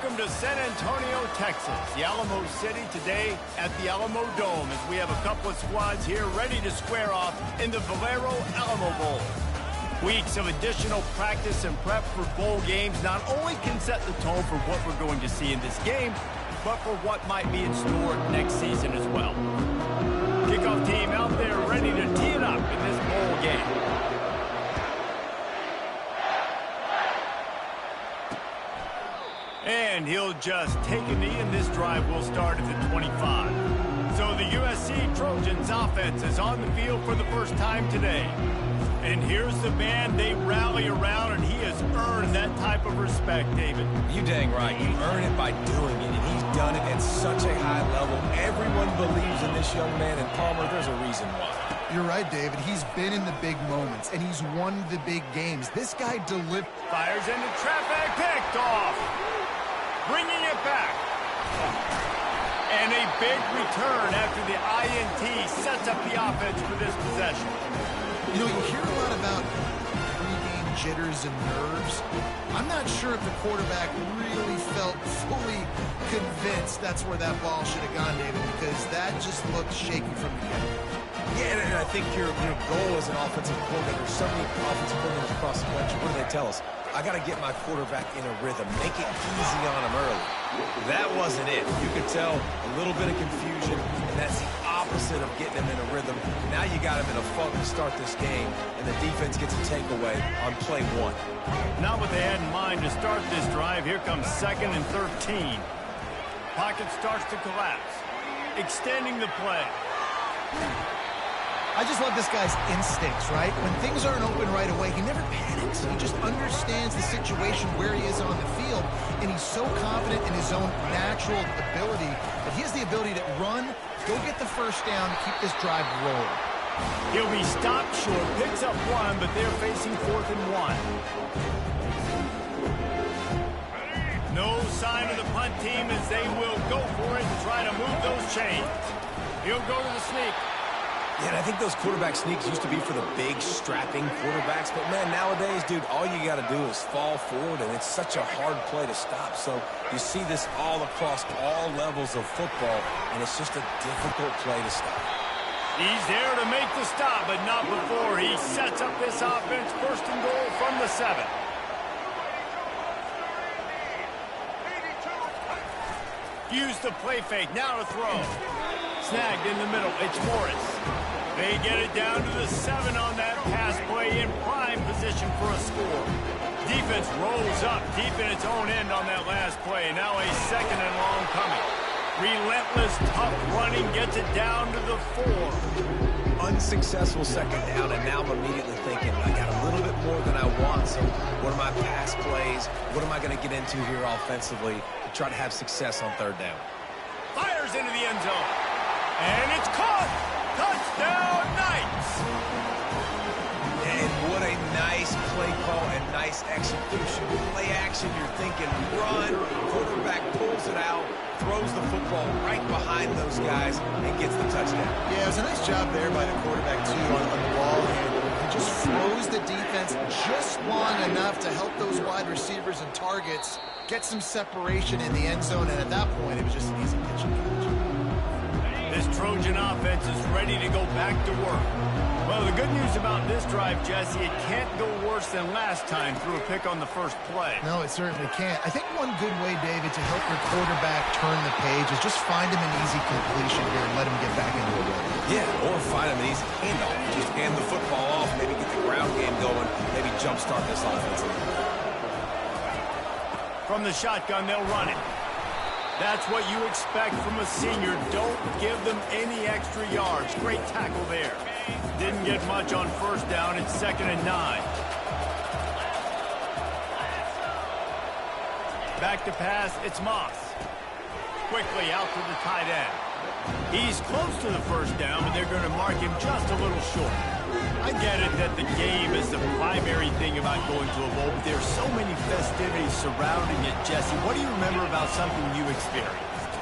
Welcome to San Antonio, Texas, the Alamo City today at the Alamo Dome as we have a couple of squads here ready to square off in the Valero Alamo Bowl. Weeks of additional practice and prep for bowl games not only can set the tone for what we're going to see in this game, but for what might be in store next season as well. Kickoff team out there ready to tee it up in this bowl game. And he'll just take a knee, and this drive will start at the 25. So the USC Trojans offense is on the field for the first time today. And here's the man they rally around, and he has earned that type of respect, David. You dang right. You earn it by doing it, and he's done it at such a high level. Everyone believes in this young man, and Palmer, there's a reason why. You're right, David. He's been in the big moments, and he's won the big games. This guy delivered. Fires into traffic, picked off. Bringing it back. And a big return after the INT sets up the offense for this possession. You know, you hear a lot about pre-game jitters and nerves. I'm not sure if the quarterback really felt fully convinced that's where that ball should have gone, David, because that just looked shaky from the get. Yeah, and I think your goal as an offensive coordinator, so many offensive coordinators across the country, what do they tell us? I got to get my quarterback in a rhythm, make it easy on him early. That wasn't it. You could tell a little bit of confusion, and that's the opposite of getting him in a rhythm. Now you got him in a funk to start this game, and the defense gets a takeaway on play one. Not what they had in mind to start this drive. Here comes 2nd and 13. Pocket starts to collapse, extending the play. I just love this guy's instincts, right? When things aren't open right away, he never panics. He just understands the situation where he is on the field, and he's so confident in his own natural ability that he has the ability to run, go get the first down, keep this drive rolling. He'll be stopped short, picks up one, but they're facing 4th and 1. No sign of the punt team as they will go for it and try to move those chains. He'll go to the sneak. Yeah, and I think those quarterback sneaks used to be for the big, strapping quarterbacks. But, man, nowadays, dude, all you got to do is fall forward, and it's such a hard play to stop. So you see this all across all levels of football, and it's just a difficult play to stop. He's there to make the stop, but not before he sets up this offense. 1st and goal from the 7. Use the play fake. Now to throw. Snagged in the middle. It's Morris. They get it down to the 7 on that pass play in prime position for a score. Defense rolls up deep in its own end on that last play. Now a 2nd and long coming. Relentless, tough running gets it down to the 4. Unsuccessful 2nd down, and now I'm immediately thinking, I got a little bit more than I want, so what are my pass plays? What am I going to get into here offensively to try to have success on 3rd down? Fires into the end zone. And it's caught! Touchdown, Knights! And what a nice play call and nice execution. Play action, you're thinking run, quarterback pulls it out, throws the football right behind those guys, and gets the touchdown. Yeah, it was a nice job there by the quarterback, too, on the ball handle. He just froze the defense just long enough to help those wide receivers and targets get some separation in the end zone, and at that point, it was just an easy pitch and catch. This Trojan offense is ready to go back to work. Well, the good news about this drive, Jesse, it can't go worse than last time through a pick on the first play. No, it certainly can't. I think one good way, David, to help your quarterback turn the page is just find him an easy completion here and let him get back into a rhythm. Yeah, or find him an easy handoff. Just hand the football off, maybe get the ground game going, maybe jumpstart this offense. From the shotgun, they'll run it. That's what you expect from a senior. Don't give them any extra yards. Great tackle there. Didn't get much on 1st down. It's 2nd and 9. Back to pass. It's Moss. Quickly out to the tight end. He's close to the 1st down, but they're going to mark him just a little short. I get it that the game is the primary thing about going to a bowl, but there's so many festivities surrounding it, Jesse. What do you remember about something you experienced?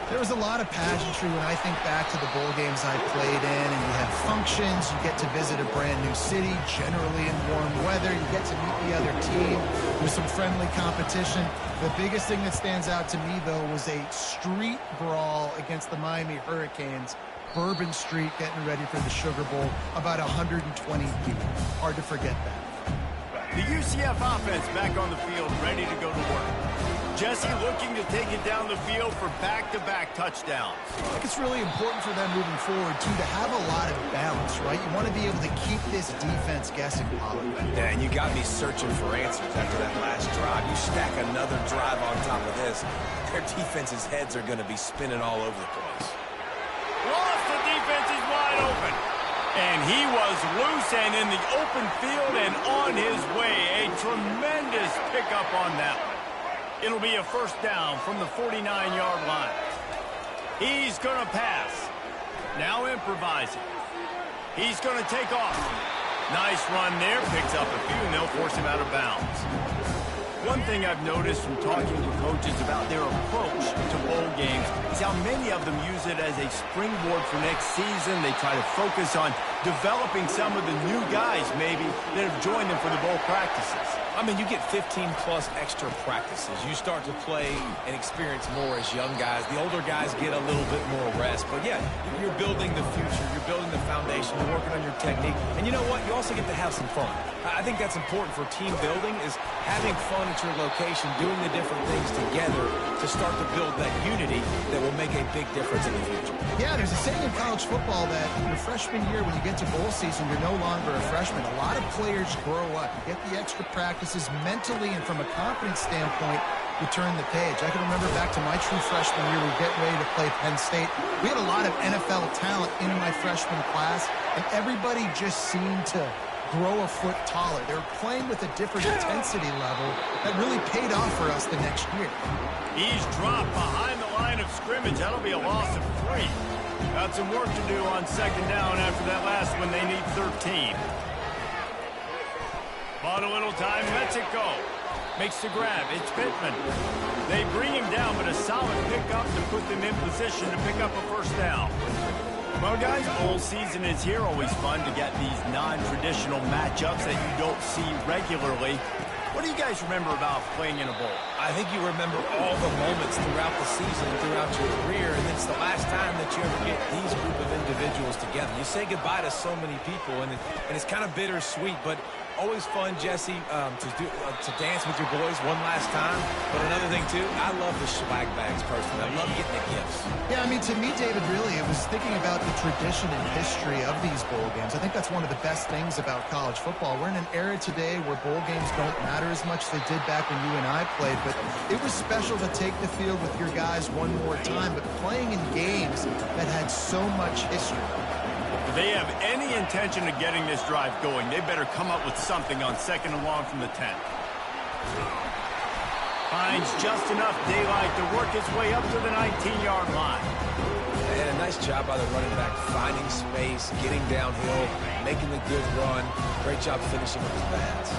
There was a lot of pageantry when I think back to the bowl games I played in, and you have functions, you get to visit a brand new city, generally in warm weather, you get to meet the other team, there's some friendly competition. The biggest thing that stands out to me, though, was a street brawl against the Miami Hurricanes. Bourbon Street getting ready for the Sugar Bowl, about 120 people. Hard to forget that. The UCF offense back on the field, ready to go to work. Jesse looking to take it down the field for back-to-back touchdowns. I think it's really important for them moving forward, too, to have a lot of balance, right? You want to be able to keep this defense guessing, Pollard. Yeah, and you got me searching for answers after that last drive. You stack another drive on top of this, their defense's heads are going to be spinning all over the place. Lost, the defense is wide open. And he was loose and in the open field and on his way. A tremendous pickup on that one. It'll be a first down from the 49-yard line. He's going to pass. Now improvising. He's going to take off. Nice run there. Picks up a few, and they'll force him out of bounds. One thing I've noticed from talking to coaches about their approach to bowl games is how many of them use it as a springboard for next season. They try to focus on developing some of the new guys, maybe, that have joined them for the bowl practices. I mean, you get 15-plus extra practices. You start to play and experience more as young guys. The older guys get a little bit more rest. But, yeah, you're building the future. You're building the foundation. You're working on your technique. And you know what? You also get to have some fun. I think that's important for team building is having fun at your location, doing the different things together to start to build that unity that will make a big difference in the future. Yeah, there's a saying in college football that your freshman year, when you get to bowl season, you're no longer a freshman. A lot of players grow up. You get the extra practices mentally, and from a confidence standpoint, you turn the page. I can remember back to my true freshman year, we were getting ready to play Penn State. We had a lot of NFL talent in my freshman class, and everybody just seemed to grow a foot taller. They were playing with a different intensity level that really paid off for us the next year. He's dropped behind the line of scrimmage. That'll be a loss of 3. Got some work to do on second down after that last one. They need 13. Bought a little time. Lets it go. Makes the grab. It's Pittman. They bring him down, but a solid pickup to put them in position to pick up a first down. Well, guys, bowl season is here. Always fun to get these non-traditional matchups that you don't see regularly. What do you guys remember about playing in a bowl? I think you remember all the moments throughout the season, throughout your career, and it's the last time that you ever get these group of individuals together. You say goodbye to so many people, and it's kind of bittersweet, but always fun, Jesse, to dance with your boys one last time. But another thing, too, I love the swag bags, personally. I love getting the gifts. Yeah, I mean, to me, David, really, it was thinking about the tradition and history of these bowl games. I think that's one of the best things about college football. We're in an era today where bowl games don't matter as much as they did back when you and I played, but it was special to take the field with your guys one more time, but playing in games that had so much history. If they have any intention of getting this drive going, they better come up with something on second and long from the 10. Finds just enough daylight to work his way up to the 19-yard line. And a nice job by the running back, finding space, getting downhill, making the good run. Great job finishing with his pads.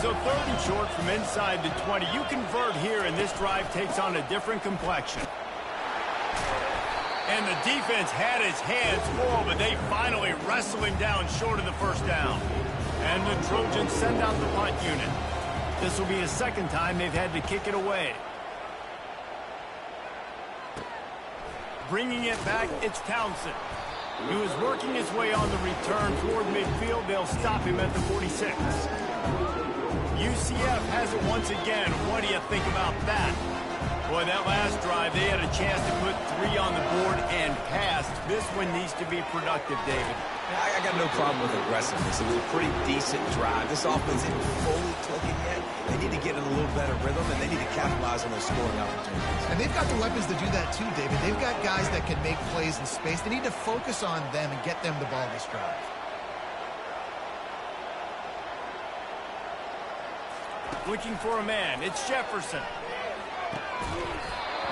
So 3rd and short from inside the 20. You convert here, and this drive takes on a different complexion. And the defense had his hands full, but they finally wrestle him down short of the first down. And the Trojans send out the punt unit. This will be a second time they've had to kick it away. Bringing it back, it's Townsend. He was working his way on the return toward midfield. They'll stop him at the 46. UCF has it once again. What do you think about that? Boy, that last drive, they had a chance to put 3 on the board and passed. This one needs to be productive, David. I got no problem with aggressiveness. It was a pretty decent drive. This offense isn't fully clicking yet. They need to get in a little better rhythm, and they need to capitalize on those scoring opportunities. And they've got the weapons to do that too, David. They've got guys that can make plays in space. They need to focus on them and get them the ball this drive. Looking for a man. It's Jefferson.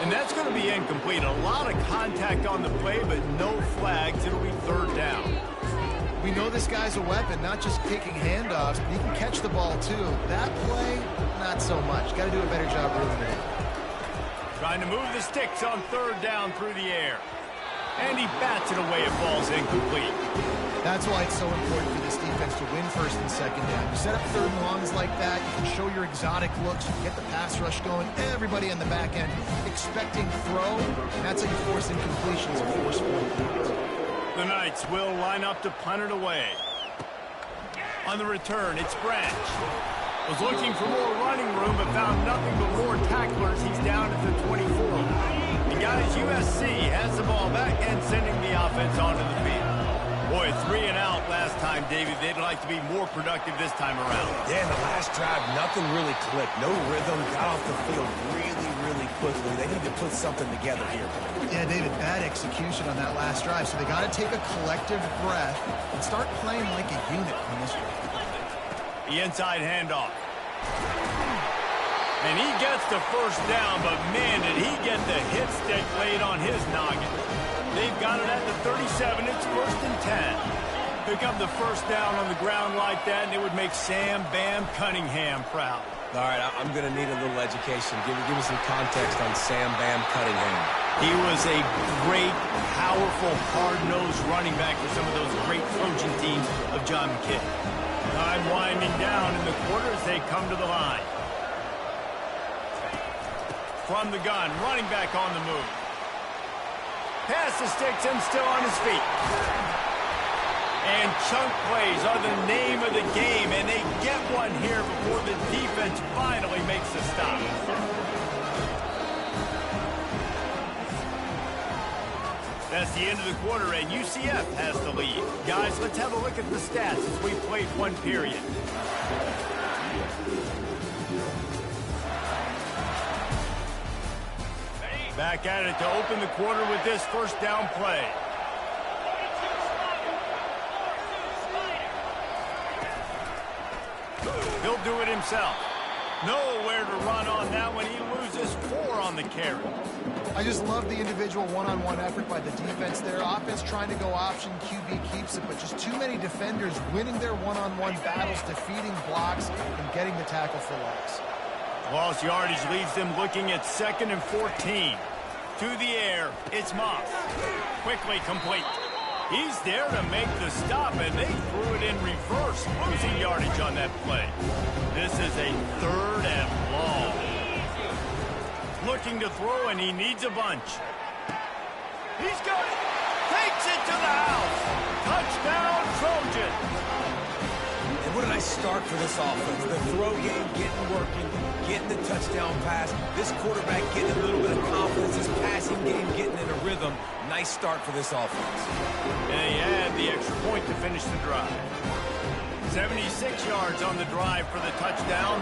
And that's going to be incomplete. A lot of contact on the play, but no flags. It'll be 3rd down. We know this guy's a weapon, not just kicking handoffs, but he can catch the ball too. That play, not so much. Got to do a better job reeling it in. Trying to move the sticks on third down through the air. And he bats it away. It falls incomplete. That's why it's so important for this defense to win first and second down. You set up third and longs like that, you can show your exotic looks, you can get the pass rush going, everybody on the back end expecting throw, and that's how you force incompletions and force points. The Knights will line up to punt it away. On the return, it's Branch. Was looking for more running room, but found nothing but more tacklers. He's down at the 24. The guys USC has the ball back and sending the offense onto the field. Boy, 3 and out last time, David. They'd like to be more productive this time around. Yeah, in the last drive, nothing really clicked. No rhythm, got off the field really quickly. They need to put something together here. Yeah, David, bad execution on that last drive. So they got to take a collective breath and start playing like a unit on this one. The inside handoff. And he gets the first down, but man, did he get the hit stick laid on his noggin. They've got it at the 37. It's 1st and 10. Pick up the first down on the ground like that, and it would make Sam Bam Cunningham proud. All right, I'm going to need a little education. Give me some context on Sam Bam Cunningham. He was a great, powerful, hard-nosed running back for some of those great Trojan teams of John McKay. Time winding down in the quarter as they come to the line. From the gun, running back on the move. Pass the sticks and still on his feet. And chunk plays are the name of the game, and they get one here before the defense finally makes a stop. That's the end of the quarter, and UCF has the lead. Guys, let's have a look at the stats as we played one period. Back at it to open the quarter with this first down play. He'll do it himself. Nowhere to run on that one. He loses 4 on the carry. I just love the individual one-on-one effort by the defense there. Offense trying to go option, QB keeps it, but just too many defenders winning their one-on-one battles, defeating blocks, and getting the tackle for loss. Lost yardage leaves them looking at 2nd and 14. To the air, it's Moss. Quickly complete. He's there to make the stop, and they threw it in reverse, losing yardage on that play. This is a 3rd and long. Looking to throw, and he needs a bunch. He's got it. Takes it to the house. Touchdown, Trojan. And what a nice start for this offense. The throw game getting working, getting the touchdown pass. This quarterback getting a little bit of confidence. This passing game getting in a rhythm. Nice start for this offense. And he had the extra point to finish the drive. 76 yards on the drive for the touchdown.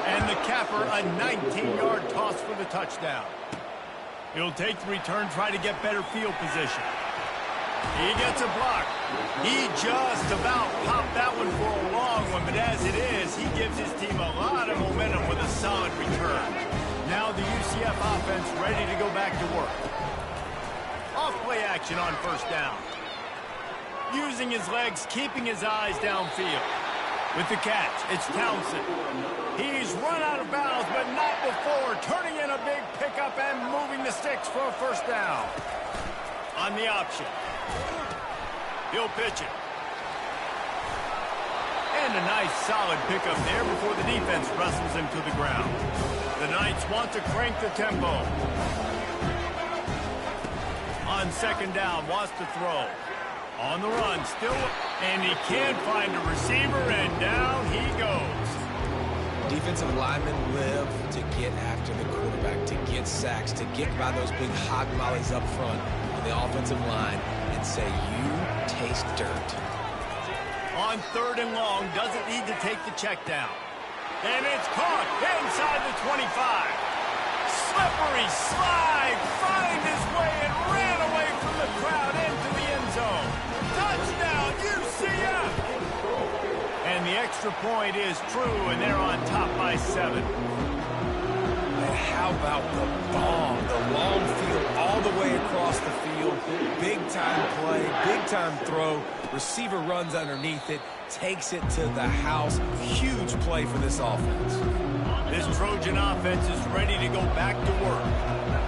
And the capper, a 19-yard toss for the touchdown. He'll take the return, try to get better field position. He gets a block. He just about popped that one for a long one, but as it is, he gives his team a lot of momentum with a solid return. Now the UCF offense ready to go back to work. Off play action on first down. Using his legs, keeping his eyes downfield. With the catch, it's Townsend. He's run out of bounds, but not before. Turning in a big pickup and moving the sticks for a first down. On the option. He'll pitch it. And a nice solid pickup there before the defense wrestles him to the ground. The Knights want to crank the tempo. On second down, wants to throw. On the run, still, and he can't find a receiver, and down he goes. Defensive linemen live to get after the quarterback, to get sacks, to get by those big hog mollies up front on the offensive line and say, you taste dirt. On 3rd and long, doesn't need to take the check down. And it's caught inside the 25. Slippery slide, find his way and ran away from the crowd into the end zone. Touchdown, UCF! And the extra point is true, and they're on top by 7. And how about the bomb? The long field all the way across the field. Big-time play, big-time throw. Receiver runs underneath it, takes it to the house. Huge play for this offense. This Trojan offense is ready to go back to work.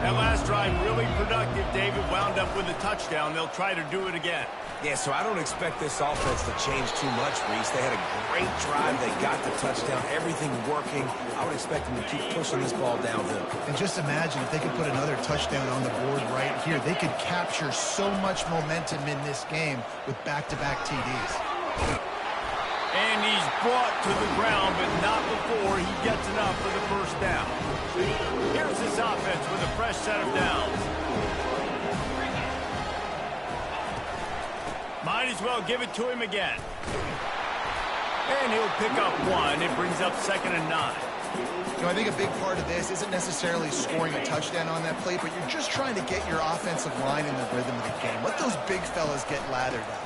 That last drive really productive. David wound up with a touchdown. They'll try to do it again. Yeah, so I don't expect this offense to change too much, Reese. They had a great drive. They got the touchdown. Everything working. I would expect them to keep pushing this ball downhill. And just imagine if they could put another touchdown on the board right here. They could capture so much momentum in this game with back-to-back TDs. And he's brought to the ground, but not before he gets enough for the first down. Here's his offense with a fresh set of downs. Might as well give it to him again. And he'll pick up one. It brings up 2nd and 9. You know, I think a big part of this isn't necessarily scoring a touchdown on that play, but you're just trying to get your offensive line in the rhythm of the game. Let those big fellas get lathered out.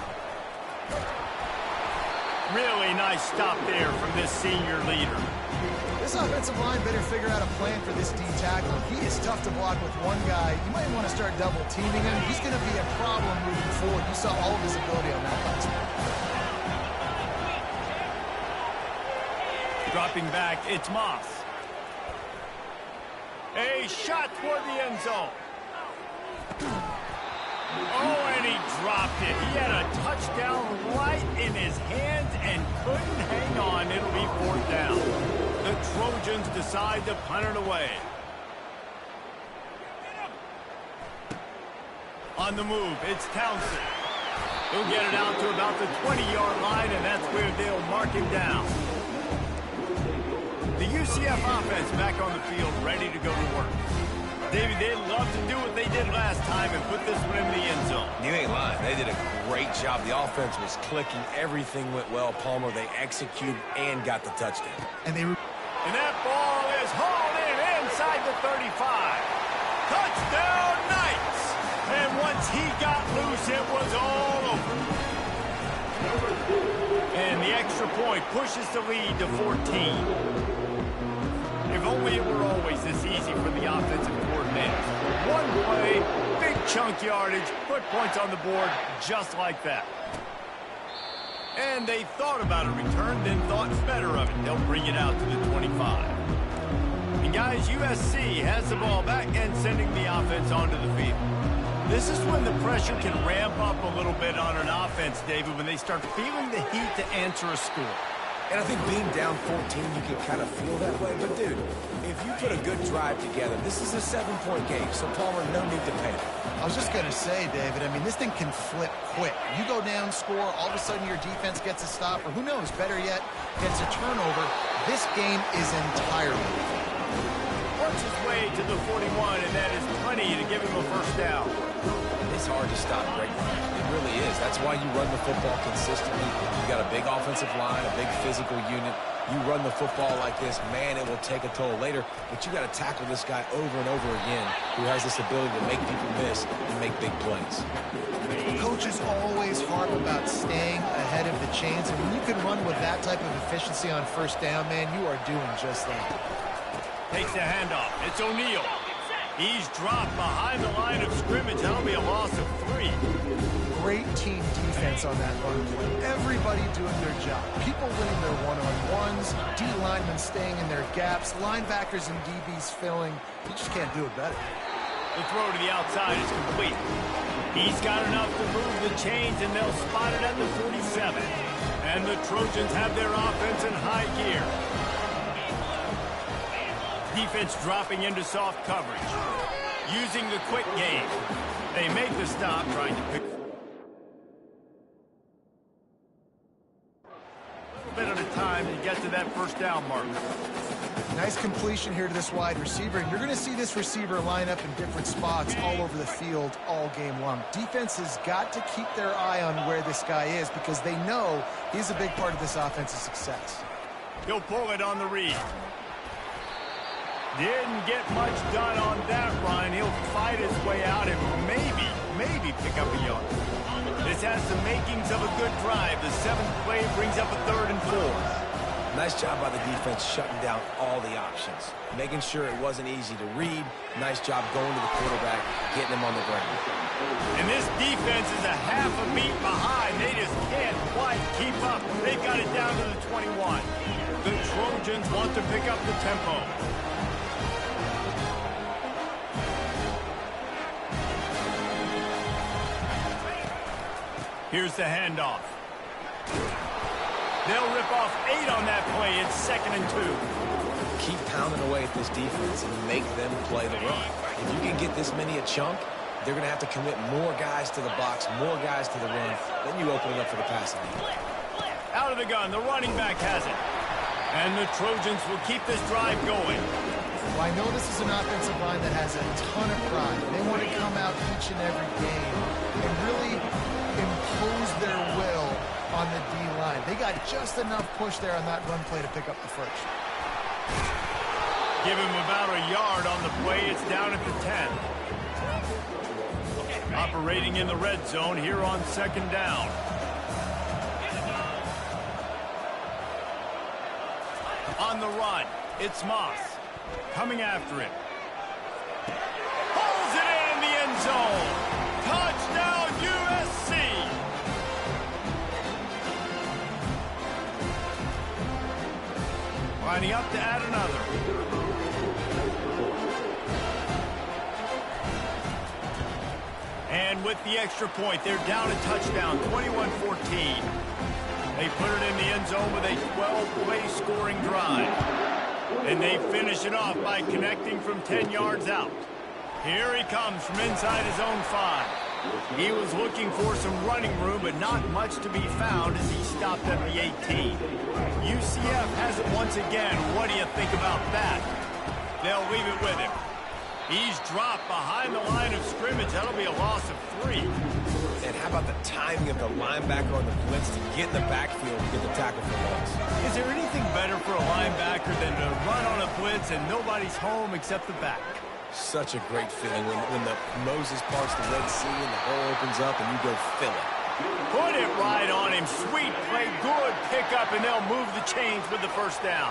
Really nice stop there from this senior leader. This offensive line better figure out a plan for this D tackle. He is tough to block with one guy. You might want to start double teaming him. He's going to be a problem moving forward. You saw all of his ability on that last one. Dropping back, it's Moss. A shot toward the end zone. Oh, and he dropped it. He had a touchdown right in his hands and couldn't hang on. It'll be 4th down. The Trojans decide to punt it away. On the move, it's Townsend. He'll get it out to about the 20-yard line, and that's where they'll mark him down. The UCF offense back on the field, ready to go to work. David, they'd love to do what they did last time and put this one in the end zone. You ain't lying. They did a great job. The offense was clicking. Everything went well. Palmer, they executed and got the touchdown. And that ball is hauled in inside the 35. Touchdown, Knights! And once he got loose, it was all over. And the extra point pushes the lead to 14. If only it were always this easy for the offensive coordinators. One play, big chunk yardage, put points on the board just like that. And they thought about a return, then thought better of it. They'll bring it out to the 25. And guys, USC has the ball back and sending the offense onto the field. This is when the pressure can ramp up a little bit on an offense, David, when they start feeling the heat to answer a score. And I think being down 14, you can kind of feel that way. But, dude, if you put a good drive together, this is a 7-point game, so Palmer, no need to panic. I was just going to say, David, I mean, this thing can flip quick. You go down, score, all of a sudden your defense gets a stop, or who knows, better yet, gets a turnover. This game is entirely. Works his way to the 41, and that is plenty to give him a first down. It's hard to stop Greg Bryant. It really is. That's why you run the football consistently. You got a big offensive line, a big physical unit. You run the football like this, man, it will take a toll later. But you got to tackle this guy over and over again who has this ability to make people miss and make big plays. Coaches always harp about staying ahead of the chains, and when you can run with that type of efficiency on first down, man, you are doing just that. Takes the handoff. It's O'Neal. He's dropped behind the line of scrimmage. That'll be a loss of 3. Great team defense on that run play. Everybody doing their job. People winning their one-on-ones, D linemen staying in their gaps, linebackers and DBs filling. You just can't do it better. The throw to the outside is complete. He's got enough to move the chains, and they'll spot it at the 47. And the Trojans have their offense in high gear. Defense dropping into soft coverage. Using the quick game. They make the stop, trying to pick a bit at a time to get to that first down mark. Nice completion here to this wide receiver. And you're going to see this receiver line up in different spots all over the field all game long. Defense has got to keep their eye on where this guy is because they know he's a big part of this offense's success. He'll pull it on the read. Didn't get much done on that run. He'll fight his way out and maybe pick up a yard. This has the makings of a good drive. The 7th play brings up a 3rd and 4. Nice job by the defense shutting down all the options, making sure it wasn't easy to read. Nice job going to the quarterback, getting him on the ground. And this defense is a half a beat behind. They just can't quite keep up. They've got it down to the 21. The Trojans want to pick up the tempo. Here's the handoff. They'll rip off 8 on that play. It's 2nd and 2. Keep pounding away at this defense and make them play the run. If you can get this many a chunk, they're going to have to commit more guys to the box, more guys to the run. Then you open it up for the passing game. Out of the gun, the running back has it. And the Trojans will keep this drive going. Well, I know this is an offensive line that has a ton of pride. They want to come out each and every game and really impose their will on the D-line. They got just enough push there on that run play to pick up the first. Give him about a yard on the play. It's down at the 10. Operating in the red zone here on 2nd down. On the run, it's Moss. Coming after it. Pulls it in the end zone. Touchdown, USC! Lining up to add another. And with the extra point, they're down a touchdown, 21-14. They put it in the end zone with a 12-play scoring drive. And they finish it off by connecting from 10 yards out. Here he comes from inside his own 5. He was looking for some running room, but not much to be found as he stopped at the 18. UCF has it once again. What do you think about that? They'll leave it with him. He's dropped behind the line of scrimmage. That'll be a loss of 3. And how about the timing of the linebacker on the blitz to get in the backfield and get the tackle for loss? Is there anything better for a linebacker than to run on a blitz and nobody's home except the back? Such a great feeling when the Moses parts the Red Sea and the hole opens up and you go fill it. Put it right on him. Sweet play, good pickup, and they'll move the chains with the first down.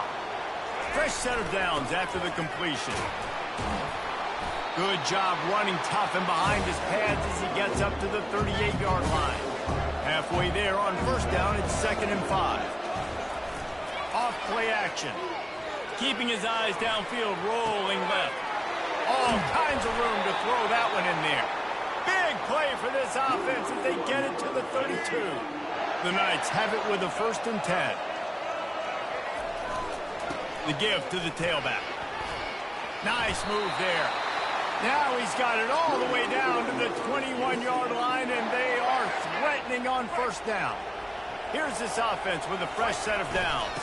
Fresh set of downs after the completion. Good job running tough and behind his pads as he gets up to the 38-yard line. Halfway there on first down, it's 2nd and 5. Off play action. Keeping his eyes downfield, rolling left. All kinds of room to throw that one in there. Big play for this offense as they get it to the 32. The Knights have it with a 1st and 10. The give to the tailback. Nice move there. Now he's got it all the way down to the 21-yard line, and they are threatening on first down. Here's this offense with a fresh set of downs.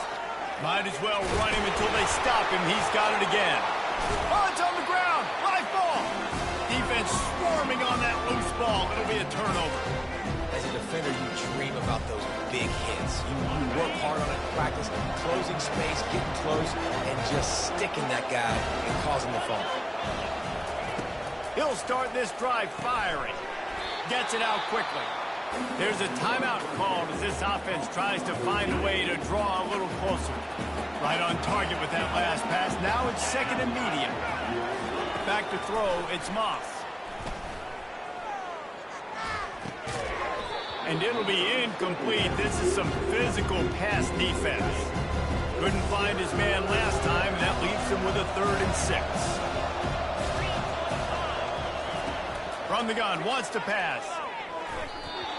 Might as well run him until they stop him. He's got it again. Oh, it's on the ground. Live ball. Defense swarming on that loose ball. It'll be a turnover. As a defender, you dream about those big hits. You work hard on it in practice, closing space, getting close, and just sticking that guy and causing the fumble. He'll start this drive firing. Gets it out quickly. There's a timeout called as this offense tries to find a way to draw a little closer. Right on target with that last pass. Now it's 2nd and medium. Back to throw, it's Moss. And it'll be incomplete. This is some physical pass defense. Couldn't find his man last time, and that leaves him with a 3rd and 6. From the gun, wants to pass.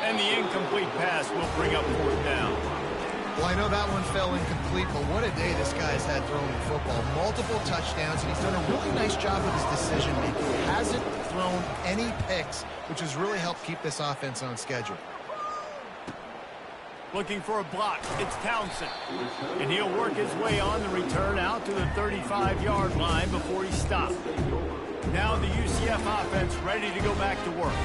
And the incomplete pass will bring up 4th down. Well, I know that one fell incomplete, but what a day this guy's had throwing the football. Multiple touchdowns, and he's done a really nice job with his decision-making. He hasn't thrown any picks, which has really helped keep this offense on schedule. Looking for a block. It's Townsend. And he'll work his way on the return out to the 35-yard line before he stopped. Now the UCF offense ready to go back to work.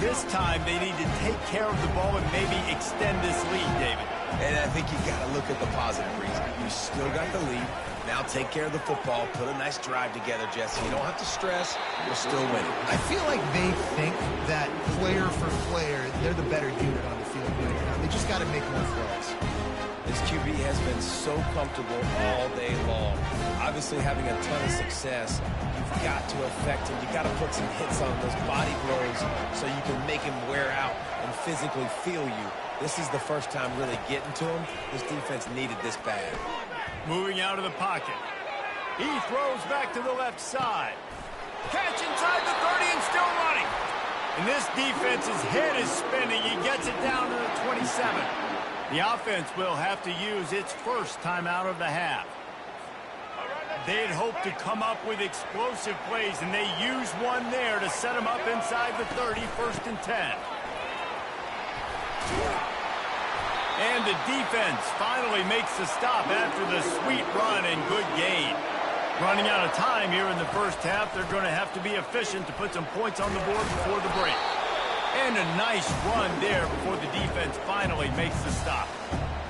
This time they need to take care of the ball and maybe extend this lead, David. And I think you got to look at the positive reason. You still got the lead. Now take care of the football. Put a nice drive together, Jesse. You don't have to stress. You're still winning. I feel like they think that player for player, they're the better unit on the field right now. They just got to make more plays. This QB has been so comfortable all day long. Obviously, having a ton of success, you've got to affect him. You've got to put some hits on those body blows so you can make him wear out and physically feel you. This is the first time really getting to him. This defense needed this bad. Moving out of the pocket. He throws back to the left side. Catch inside the 30 and still running. And this defense's head is spinning. He gets it down to the 27. The offense will have to use its first timeout of the half. They'd hoped to come up with explosive plays, and they used one there to set them up inside the 30, 1st and 10. And the defense finally makes the stop after the sweet run and good gain. Running out of time here in the first half, they're going to have to be efficient to put some points on the board before the break. And a nice run there before the defense finally makes the stop.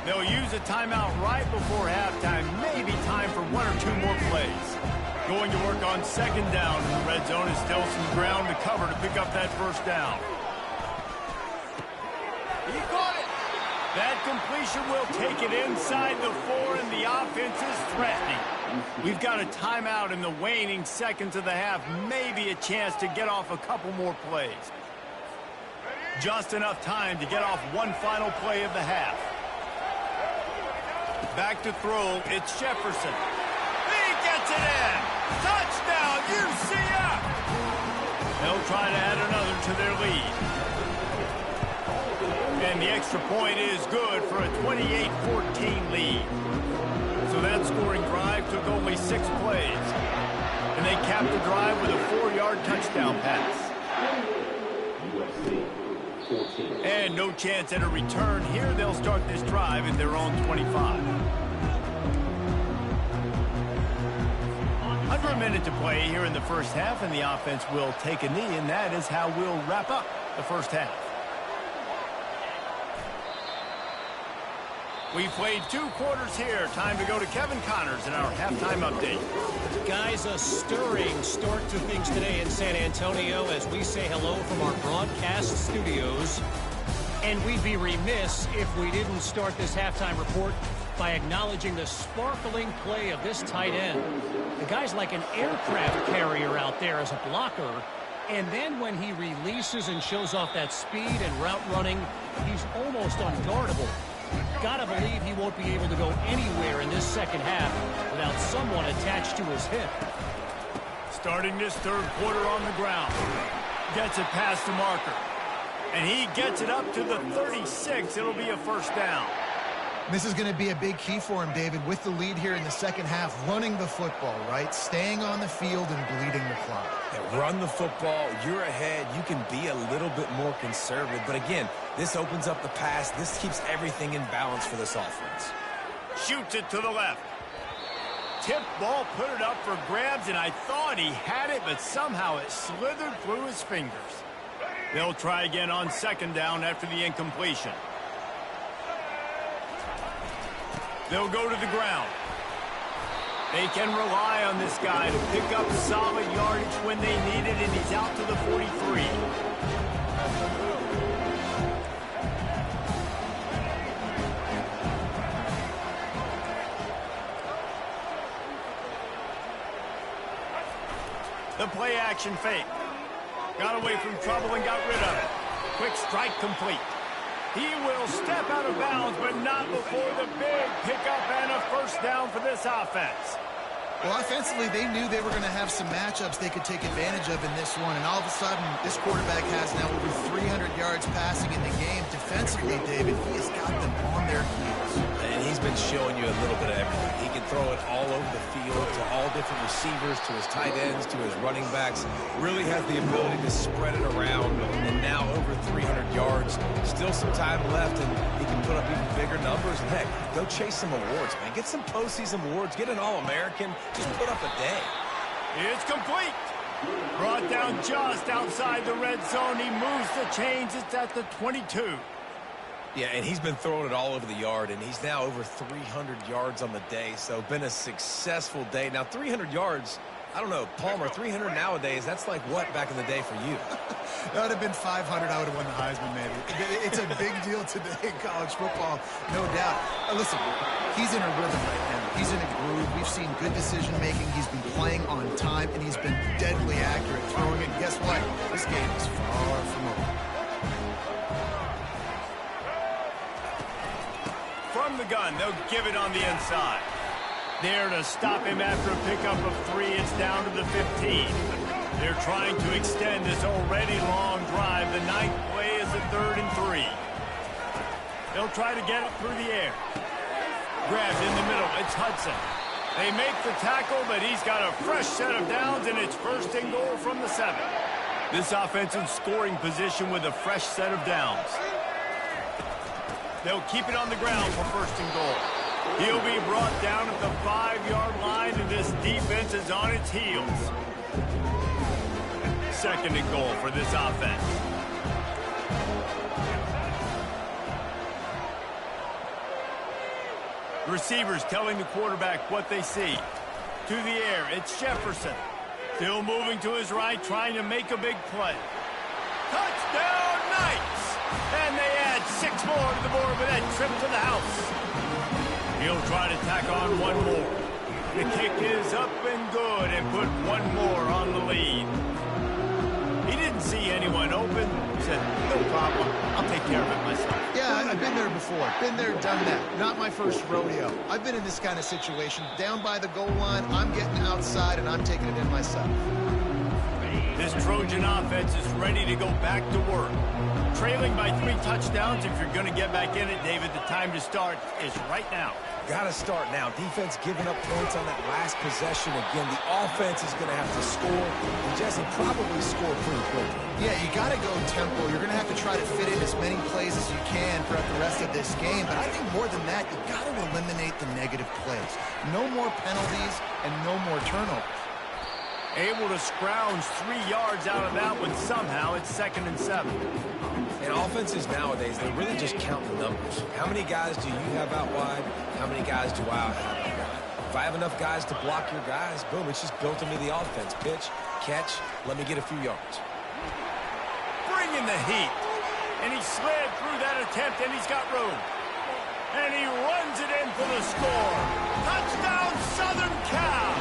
They'll use a timeout right before halftime, maybe time for 1 or 2 more plays. Going to work on 2nd down, and the red zone is still some ground to cover to pick up that 1st down. He caught it. That completion will take it inside the 4, and the offense is threatening. We've got a timeout in the waning seconds of the half, maybe a chance to get off a couple more plays. Just enough time to get off one final play of the half. Back to throw, it's Jefferson. He gets it in! Touchdown, UCF! They'll try to add another to their lead. And the extra point is good for a 28-14 lead. So that scoring drive took only 6 plays. And they capped the drive with a 4-yard touchdown pass. And no chance at a return here. They'll start this drive at their own 25. Under a minute to play here in the first half, and the offense will take a knee, and that is how we'll wrap up the first half. We've played 2 quarters here. Time to go to Kevin Connors in our halftime update. Guys, a stirring start to things today in San Antonio as we say hello from our broadcast studios. And we'd be remiss if we didn't start this halftime report by acknowledging the sparkling play of this tight end. The guy's like an aircraft carrier out there as a blocker. And then when he releases and shows off that speed and route running, he's almost unguardable. Gotta believe he won't be able to go anywhere in this second half without someone attached to his hip. Starting this 3rd quarter on the ground. Gets it past the marker. And he gets it up to the 36. It'll be a 1st down. This is going to be a big key for him, David, with the lead here in the second half, running the football, right? Staying on the field and bleeding the clock. Yeah, run the football. You're ahead. You can be a little bit more conservative. But again, this opens up the pass. This keeps everything in balance for this offense. Shoots it to the left. Tip ball, put it up for grabs, and I thought he had it, but somehow it slithered through his fingers. They'll try again on 2nd down after the incompletion. They'll go to the ground. They can rely on this guy to pick up solid yardage when they need it, and he's out to the 43. The play action fake. Got away from trouble and got rid of it. Quick strike complete. He will step out of bounds, but not before the big pickup and a 1st down for this offense. Well, offensively, they knew they were going to have some matchups they could take advantage of in this one, and all of a sudden, this quarterback has now over 300 yards passing in the game. Defensively, David, he has got them on their heels. And he's been showing you a little bit of everything. He can throw it all over the field to all different receivers, to his tight ends, to his running backs. Really has the ability to spread it around, and now over 300 yards. Still some time left, and he can put up even bigger numbers. And heck, go chase some awards, man. Get some postseason awards. Get an All-American. Just put up a day. It's complete. Brought down just outside the red zone. He moves the chains. It's at the 22. Yeah, and he's been throwing it all over the yard, and he's now over 300 yards on the day, so been a successful day. Now, 300 yards, I don't know, Palmer, 300 nowadays, that's like what back in the day for you? That would have been 500. I would have won the Heisman, maybe. It's a big deal today in college football, no doubt. Listen, he's in a rhythm right now. He's in a groove. We've seen good decision-making. He's been playing on time, and he's been deadly accurate throwing it. And guess what? This game is far from over. From the gun, they'll give it on the inside. There to stop him after a pickup of 3. It's down to the 15. They're trying to extend this already long drive. The 9th play is a 3rd and 3. They'll try to get it through the air. Grabbed in the middle. It's Hudson. They make the tackle, but he's got a fresh set of downs, and it's 1st and goal from the 7. This offense in scoring position with a fresh set of downs. They'll keep it on the ground for 1st and goal. He'll be brought down at the 5-yard line, and this defense is on its heels. 2nd and goal for this offense. Receivers telling the quarterback what they see. To the air, it's Jefferson. Still moving to his right, trying to make a big play. Touchdown, Knights! And they add 6 more to the board with that trip to the house. He'll try to tack on 1 more. The kick is up and good and put 1 more on the lead. He didn't see anyone open. He said, no problem. I'll take care of it myself. Yeah, I've been there before. Been there, done that. Not my first rodeo. I've been in this kind of situation. Down by the goal line, I'm getting outside, and I'm taking it in myself. This Trojan offense is ready to go back to work. Trailing by 3 touchdowns. If you're going to get back in it, David, the time to start is right now. Got to start now. Defense giving up points on that last possession. Again, the offense is going to have to score. And Jesse probably score pretty quickly. Yeah, you got to go tempo. You're going to have to try to fit in as many plays as you can throughout the rest of this game. But I think more than that, you got to eliminate the negative plays. No more penalties and no more turnovers. Able to scrounge 3 yards out of that one somehow. It's 2nd and 7. And offenses nowadays, they really just count the numbers. How many guys do you have out wide? How many guys do I have out wide? If I have enough guys to block your guys, boom, it's just built into the offense. Pitch, catch, let me get a few yards. Bringing the heat. And he slid through that attempt, and he's got room. And he runs it in for the score. Touchdown, Southern Cal!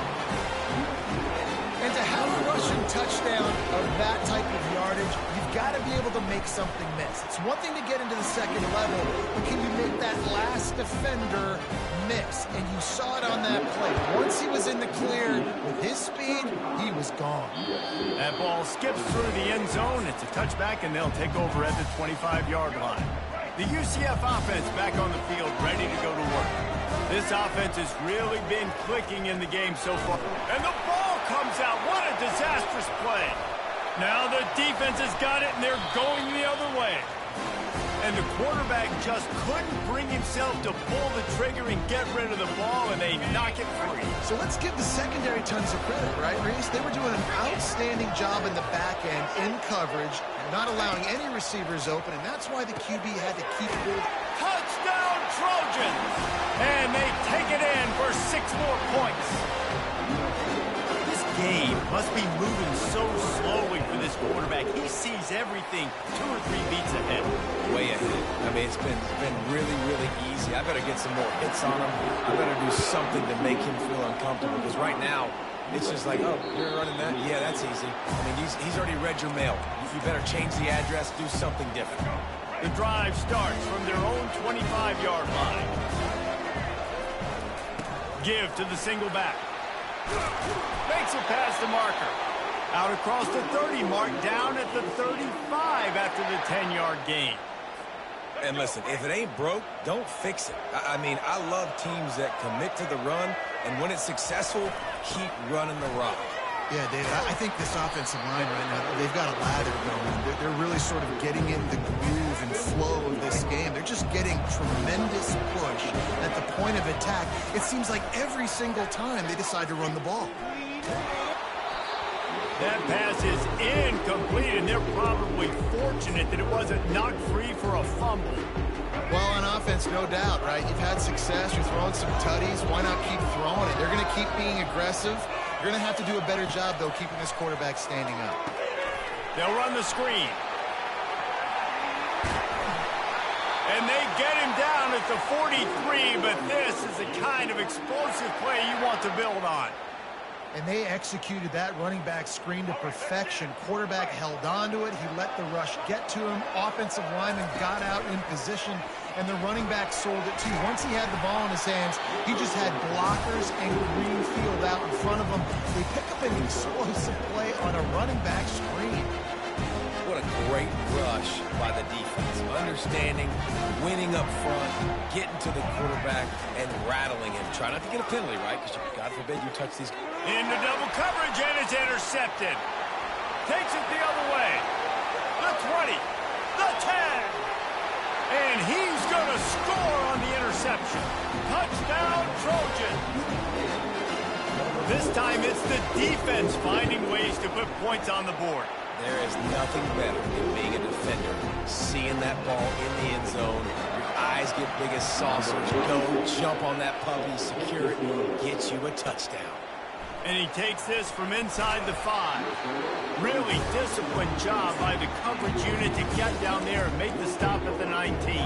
And to have a rushing touchdown of that type of yardage, you've got to be able to make something miss. It's one thing to get into the 2nd level, but can you make that last defender miss? And you saw it on that play. Once he was in the clear, with his speed, he was gone. That ball skips through the end zone. It's a touchback, and they'll take over at the 25-yard line. The UCF offense back on the field, ready to go to work. This offense has really been clicking in the game so far. And the ball comes out. What a disastrous play. Now the defense has got it, and they're going the other way. And the quarterback just couldn't bring himself to pull the trigger and get rid of the ball, and they knock it free. So let's give the secondary tons of credit, right, Reese? They were doing an outstanding job in the back end, in coverage, not allowing any receivers open, and that's why the QB had to keep hold. Touchdown, Trojans! And they take it in for 6 more points. This game must be moving so slowly for this quarterback. He sees everything 2 or 3 beats ahead. Way ahead. I mean, it's been really, really easy. I better get some more hits on him. I better do something to make him feel uncomfortable, because right now, it's just like, oh, you're running that? Yeah, that's easy. I mean, he's already read your mail. You better change the address, do something different. The drive starts from their own 25-yard line. Give to the single back. Makes it past the marker. Out across the 30 mark, down at the 35 after the 10-yard gain. And listen, if it ain't broke, don't fix it. I mean, I love teams that commit to the run, and when it's successful, keep running the rock. Yeah, David, I think this offensive line right now, they've got a lather going. They're really sort of getting in the groove and flow of this game. They're just getting tremendous push at the point of attack. It seems like every single time they decide to run the ball. That pass is incomplete, and they're probably fortunate that it wasn't knocked free for a fumble. Well, on offense, no doubt, right? You've had success. You're throwing some tutties. Why not keep throwing it? They're going to keep being aggressive. You're going to have to do a better job, though, keeping this quarterback standing up. They'll run the screen. And they get him down at the 43, but this is the kind of explosive play you want to build on. And they executed that running back screen to perfection. Quarterback held on to it. He let the rush get to him. Offensive lineman got out in position, and the running back sold it too. Once he had the ball in his hands, he just had blockers and green field out in front of him. They pick up an explosive play on a running back screen. What a great rush by the defense. Understanding, winning up front, getting to the quarterback, and rattling him. Try not to get a penalty, right? Because God forbid you touch these. Into double coverage, and it's intercepted. Takes it the other way. The 20, the 10. And he's going to score on the interception. Touchdown, Trojan. This time it's the defense finding ways to put points on the board. There is nothing better than being a defender, seeing that ball in the end zone, your eyes get big as saucers, go jump on that puppy, secure it, get you a touchdown. And he takes this from inside the 5. Really disciplined job by the coverage unit to get down there and make the stop at the 19.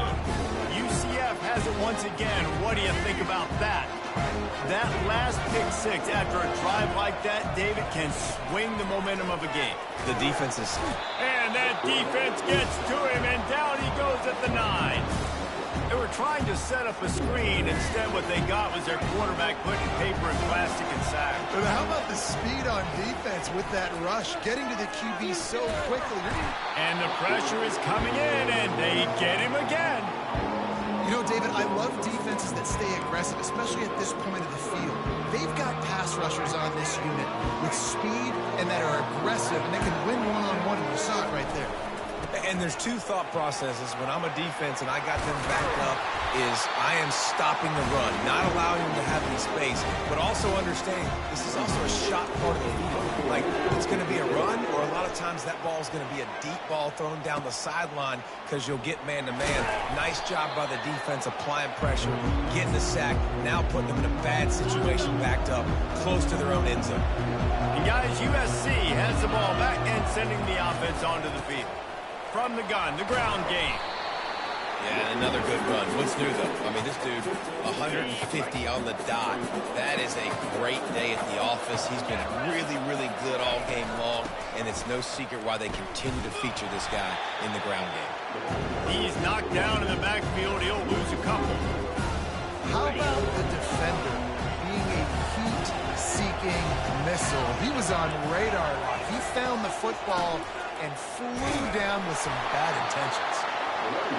UCF has it once again. What do you think about that? That last pick 6 after a drive like that, David, can swing the momentum of a game. The defense is... And that defense gets to him, and down he goes at the 9. They were trying to set up a screen. Instead, what they got was their quarterback putting paper and plastic and sack. But how about the speed on defense with that rush, getting to the QB so quickly? And the pressure is coming in, and they get him again. You know, David, I love defenses that stay aggressive, especially at this point of the field. They've got pass rushers on this unit with speed and that are aggressive, and they can win one-on-one, and you saw it right there. And there's two thought processes when I'm a defense and I got them backed up is I am stopping the run, not allowing them to have any space, but also understanding this is also a shot part of the field. Like, it's going to be a run, or a lot of times that ball is going to be a deep ball thrown down the sideline because you'll get man-to-man. Nice job by the defense applying pressure, getting the sack, now putting them in a bad situation backed up, close to their own end zone. And guys, USC has the ball back and sending the offense onto the field. From the gun, the ground game. Yeah, another good run. What's new, though? I mean, this dude, 150 on the dot. That is a great day at the office. He's been really, really good all game long, and it's no secret why they continue to feature this guy in the ground game. He's knocked down in the backfield. He'll lose a couple. How about the defender being a heat-seeking missile? He was on radar lock. He found the football and flew down with some bad intentions.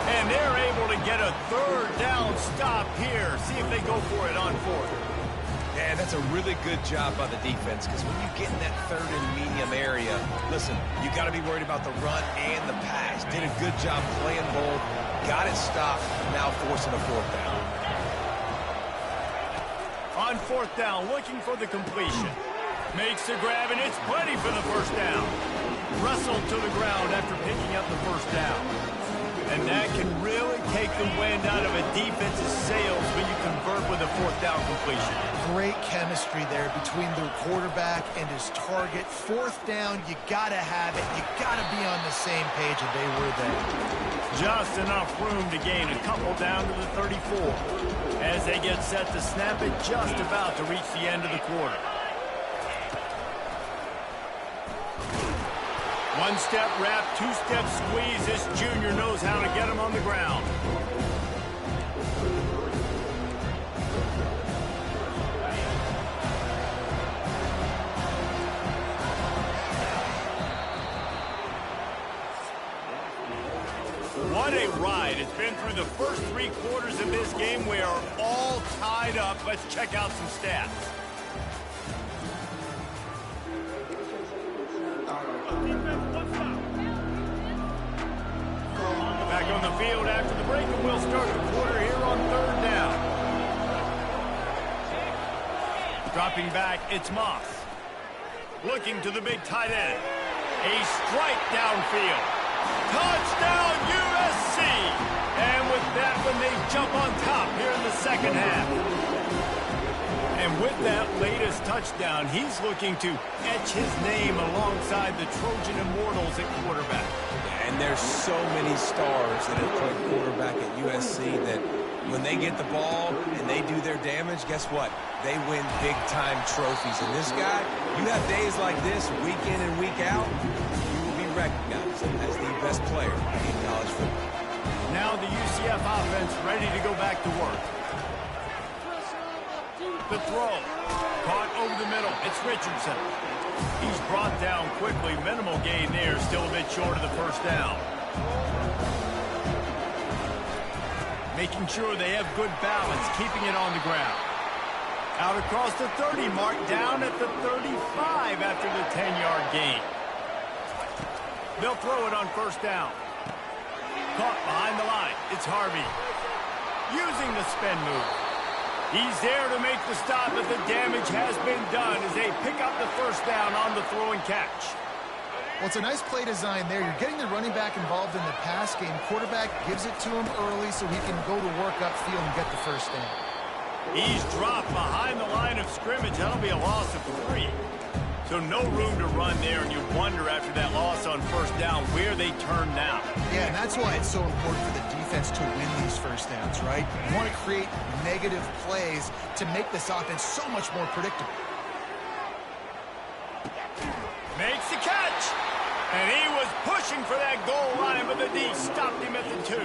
And they're able to get a third down stop here. See if they go for it on 4th. Yeah, that's a really good job by the defense, because when you get in that third and medium area, listen, you got to be worried about the run and the pass. Did a good job playing bold, got it stopped, now forcing a 4th down. On 4th down, looking for the completion. Makes the grab, and it's plenty for the first down. Wrestled to the ground after picking up the first down. And that can really take the wind out of a defense's sails when you convert with a 4th down completion. Great chemistry there between the quarterback and his target. 4th down, you got to have it. You got to be on the same page, and they were there. Just enough room to gain a couple down to the 34. As they get set to snap it, just about to reach the end of the quarter. One-step wrap, two-step squeeze. This junior knows how to get him on the ground. What a ride. It's been through the first 3 quarters of this game. We are all tied up. Let's check out some stats. Back on the field after the break, and we'll start the quarter here on 3rd down. Dropping back, it's Moss. Looking to the big tight end. A strike downfield. Touchdown, USC! And with that one, they jump on top here in the second half. And with that latest touchdown, he's looking to etch his name alongside the Trojan Immortals at quarterback. And there's so many stars that have played quarterback at USC that when they get the ball and they do their damage, guess what? They win big-time trophies. And this guy, you have days like this, week in and week out, you will be recognized as the best player in college football. Now the UCF offense ready to go back to work. The throw, caught over the middle. It's Richardson. He's brought down quickly. Minimal gain there, still a bit short of the first down. Making sure they have good balance, keeping it on the ground. Out across the 30 mark, down at the 35 after the 10-yard gain. They'll throw it on first down. Caught behind the line. It's Harvey. Using the spin move. He's there to make the stop, but the damage has been done as they pick up the first down on the throw and catch. Well, it's a nice play design there. You're getting the running back involved in the pass game. Quarterback gives it to him early so he can go to work upfield and get the first down. He's dropped behind the line of scrimmage. That'll be a loss of 3. So no room to run there, and you wonder after that loss on first down where they turn now. Yeah, and that's why it's so important for the defense to win these first downs, right? You want to create negative plays to make this offense so much more predictable. Makes the catch. And he was pushing for that goal line, but the D stopped him at the 2.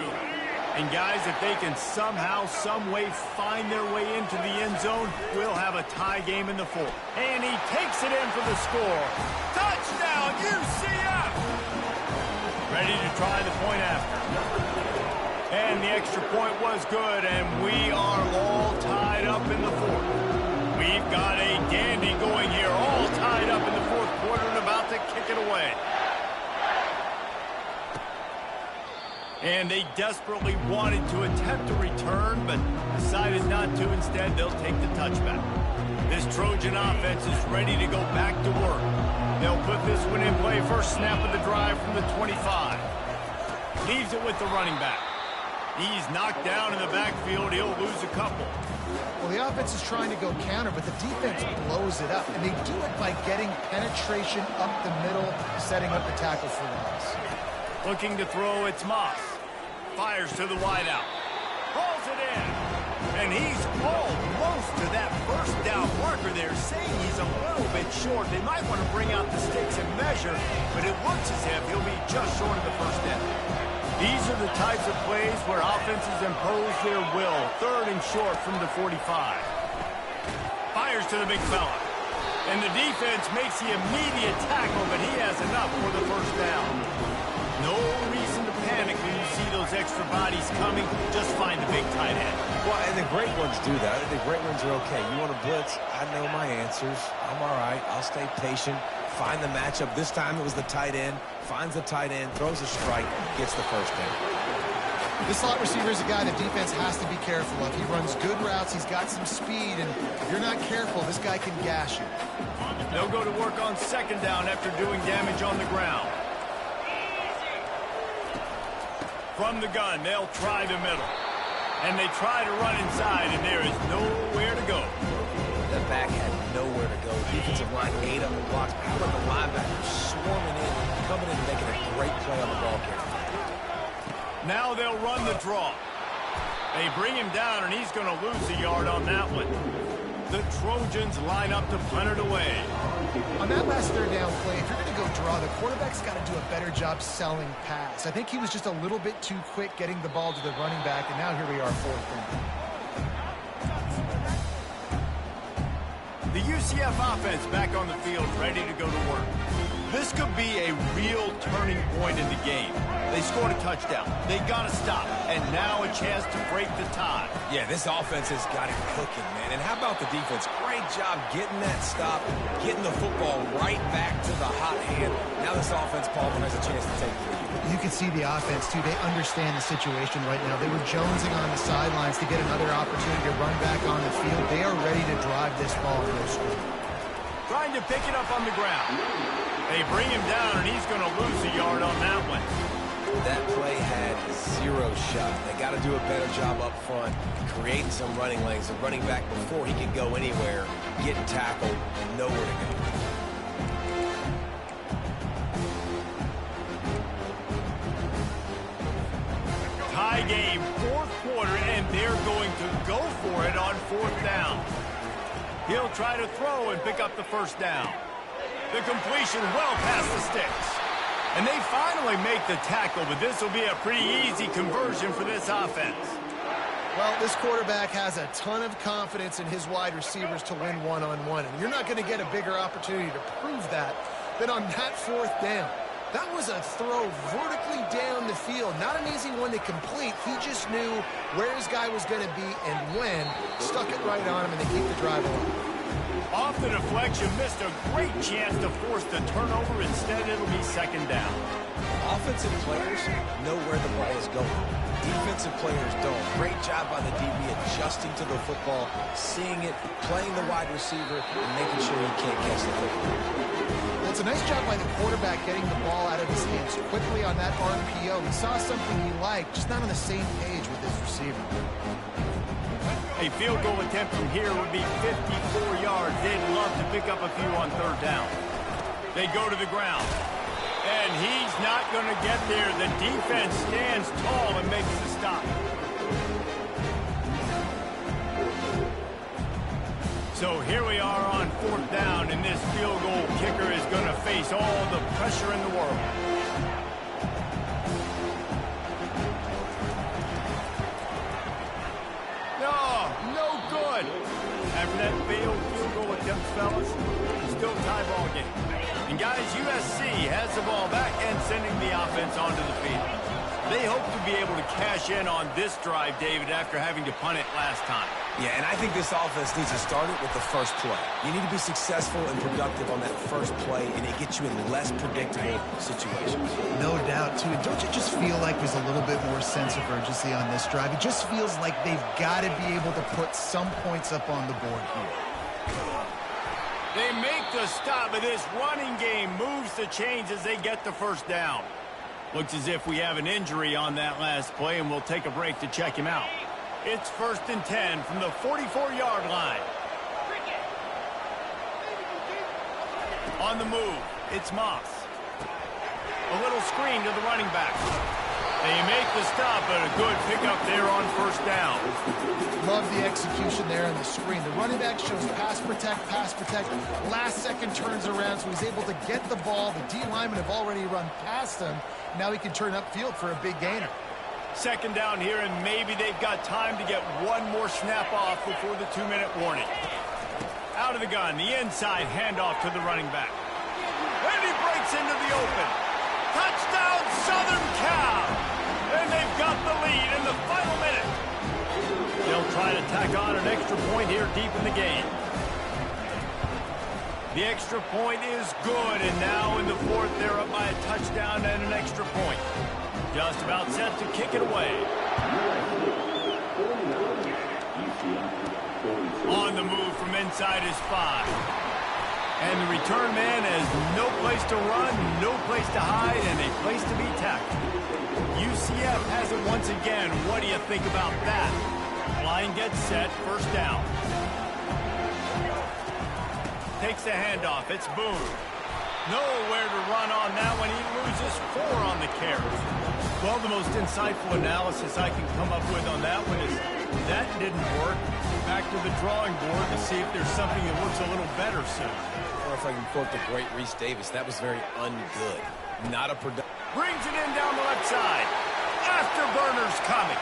And guys, if they can somehow, some way find their way into the end zone, we'll have a tie game in the 4th. And he takes it in for the score. Touchdown, UCF! Ready to try the point after. And the extra point was good, and we are all tied up in the 4th. We've got a dandy going here, all tied up in the 4th quarter and about to kick it away. And they desperately wanted to attempt a return, but decided not to. Instead, they'll take the touchback. This Trojan offense is ready to go back to work. They'll put this one in play. First snap of the drive from the 25. Leaves it with the running back. He's knocked down in the backfield. He'll lose a couple. Well, the offense is trying to go counter, but the defense blows it up. And they do it by getting penetration up the middle, setting up the tackle for loss. Looking to throw, it's Moss. Fires to the wideout. Pulls it in. And he's almost to that first down marker there, saying he's a little bit short. They might want to bring out the sticks and measure, but it looks as if he'll be just short of the first down. These are the types of plays where offenses impose their will. 3rd and short from the 45. Fires to the big fella. And the defense makes the immediate tackle, but he has enough for the first down. No reason to panic when you see those extra bodies coming. Just find the big tight end. Well, and the great ones do that. The great ones are okay. You want to blitz? I know my answers. I'm all right. I'll stay patient. Find the matchup. This time it was the tight end. Finds the tight end, throws a strike, gets the first down. This slot receiver is a guy the defense has to be careful of. He runs good routes. He's got some speed, and if you're not careful, this guy can gash you. They'll go to work on second down after doing damage on the ground. From the gun, they'll try the middle. And they try to run inside, and there is nowhere to go. The back had nowhere to go. Defensive line ate up the blocks. How about the linebackers swarming in, coming in and making a great play on the ball carrier? Now they'll run the draw. They bring him down, and he's going to lose a yard on that one. The Trojans line up to punt it away. On that last 3rd down play, if you're going to go draw, the quarterback's got to do a better job selling pass. I think he was just a little bit too quick getting the ball to the running back, and now here we are, 4th down. The UCF offense back on the field, ready to go to work. This could be a real turning point in the game. They scored a touchdown. They got to stop. And now a chance to break the tie. Yeah, this offense has got it cooking, man. And how about the defense? Great job getting that stop, getting the football right back to the hot hand. Now this offense, Paul, has a chance to take the lead. You can see the offense, too. They understand the situation right now. They were jonesing on the sidelines to get another opportunity to run back on the field. They are ready to drive this ball and go score. Trying to pick it up on the ground. They bring him down, and he's going to lose a yard on that one. That play had zero shot. They got to do a better job up front, creating some running lanes. The running back, before he could go anywhere, getting tackled, nowhere to go. Tie game, fourth quarter, and they're going to go for it on fourth down. He'll try to throw and pick up the first down. The completion well past the sticks. And they finally make the tackle, but this will be a pretty easy conversion for this offense. Well, this quarterback has a ton of confidence in his wide receivers to win one-on-one, and you're not going to get a bigger opportunity to prove that than on that fourth down. That was a throw vertically down the field. Not an easy one to complete. He just knew where his guy was going to be and when. Stuck it right on him, and they keep the drive alive. Off the deflection, missed a great chance to force the turnover. Instead, it'll be second down. Offensive players know where the ball is going. Defensive players don't. Great job by the DB adjusting to the football, seeing it, playing the wide receiver, and making sure he can't catch the football. Well, it's a nice job by the quarterback getting the ball out of his hands quickly on that RPO. He saw something he liked, just not on the same page with his receiver. A field goal attempt from here would be 54 yards. They'd love to pick up a few on third down. They go to the ground. And he's not going to get there. The defense stands tall and makes the stop. So here we are on fourth down, and this field goal kicker is going to face all the pressure in the world. No good. After that failed field goal attempt, fellas, still tie ball game. And guys, USC has the ball back and sending the offense onto the field. They hope to be able to cash in on this drive, David, after having to punt it last time. Yeah, and I think this offense needs to start it with the first play. You need to be successful and productive on that first play, and it gets you in less predictable situations. No doubt, too. Don't you just feel like there's a little bit more sense of urgency on this drive? It just feels like they've got to be able to put some points up on the board here. They make the stop, but this running game moves the chains as they get the first down. Looks as if we have an injury on that last play, and we'll take a break to check him out. It's 1st and 10 from the 44-yard line. On the move, it's Moss. A little screen to the running back. They make the stop, but a good pickup there on first down. Love the execution there on the screen. The running back shows pass protect. Last second turns around, so he's able to get the ball. The D linemen have already run past him. Now he can turn upfield for a big gainer. Second down here, and maybe they've got time to get one more snap off before the 2-minute warning. Out of the gun, the inside handoff to the running back. And he breaks into the open. Touchdown, Southern Cal! And they've got the lead in the final minute. They'll try to tack on an extra point here deep in the game. The extra point is good, and now in the fourth, they're up by a touchdown and an extra point. Just about set to kick it away. On the move from inside is 5. And the return man has no place to run, no place to hide, and a place to be tackled. UCF has it once again. What do you think about that? Line gets set, first down. Takes the handoff. It's Boone. Nowhere to run on that one. He loses 4 on the carry. Well, the most insightful analysis I can come up with on that one is that didn't work. Back to the drawing board to see if there's something that looks a little better soon. Or if I can quote the great Reese Davis, that was very ungood. Not a production. Brings it in down the left side. Afterburner's coming.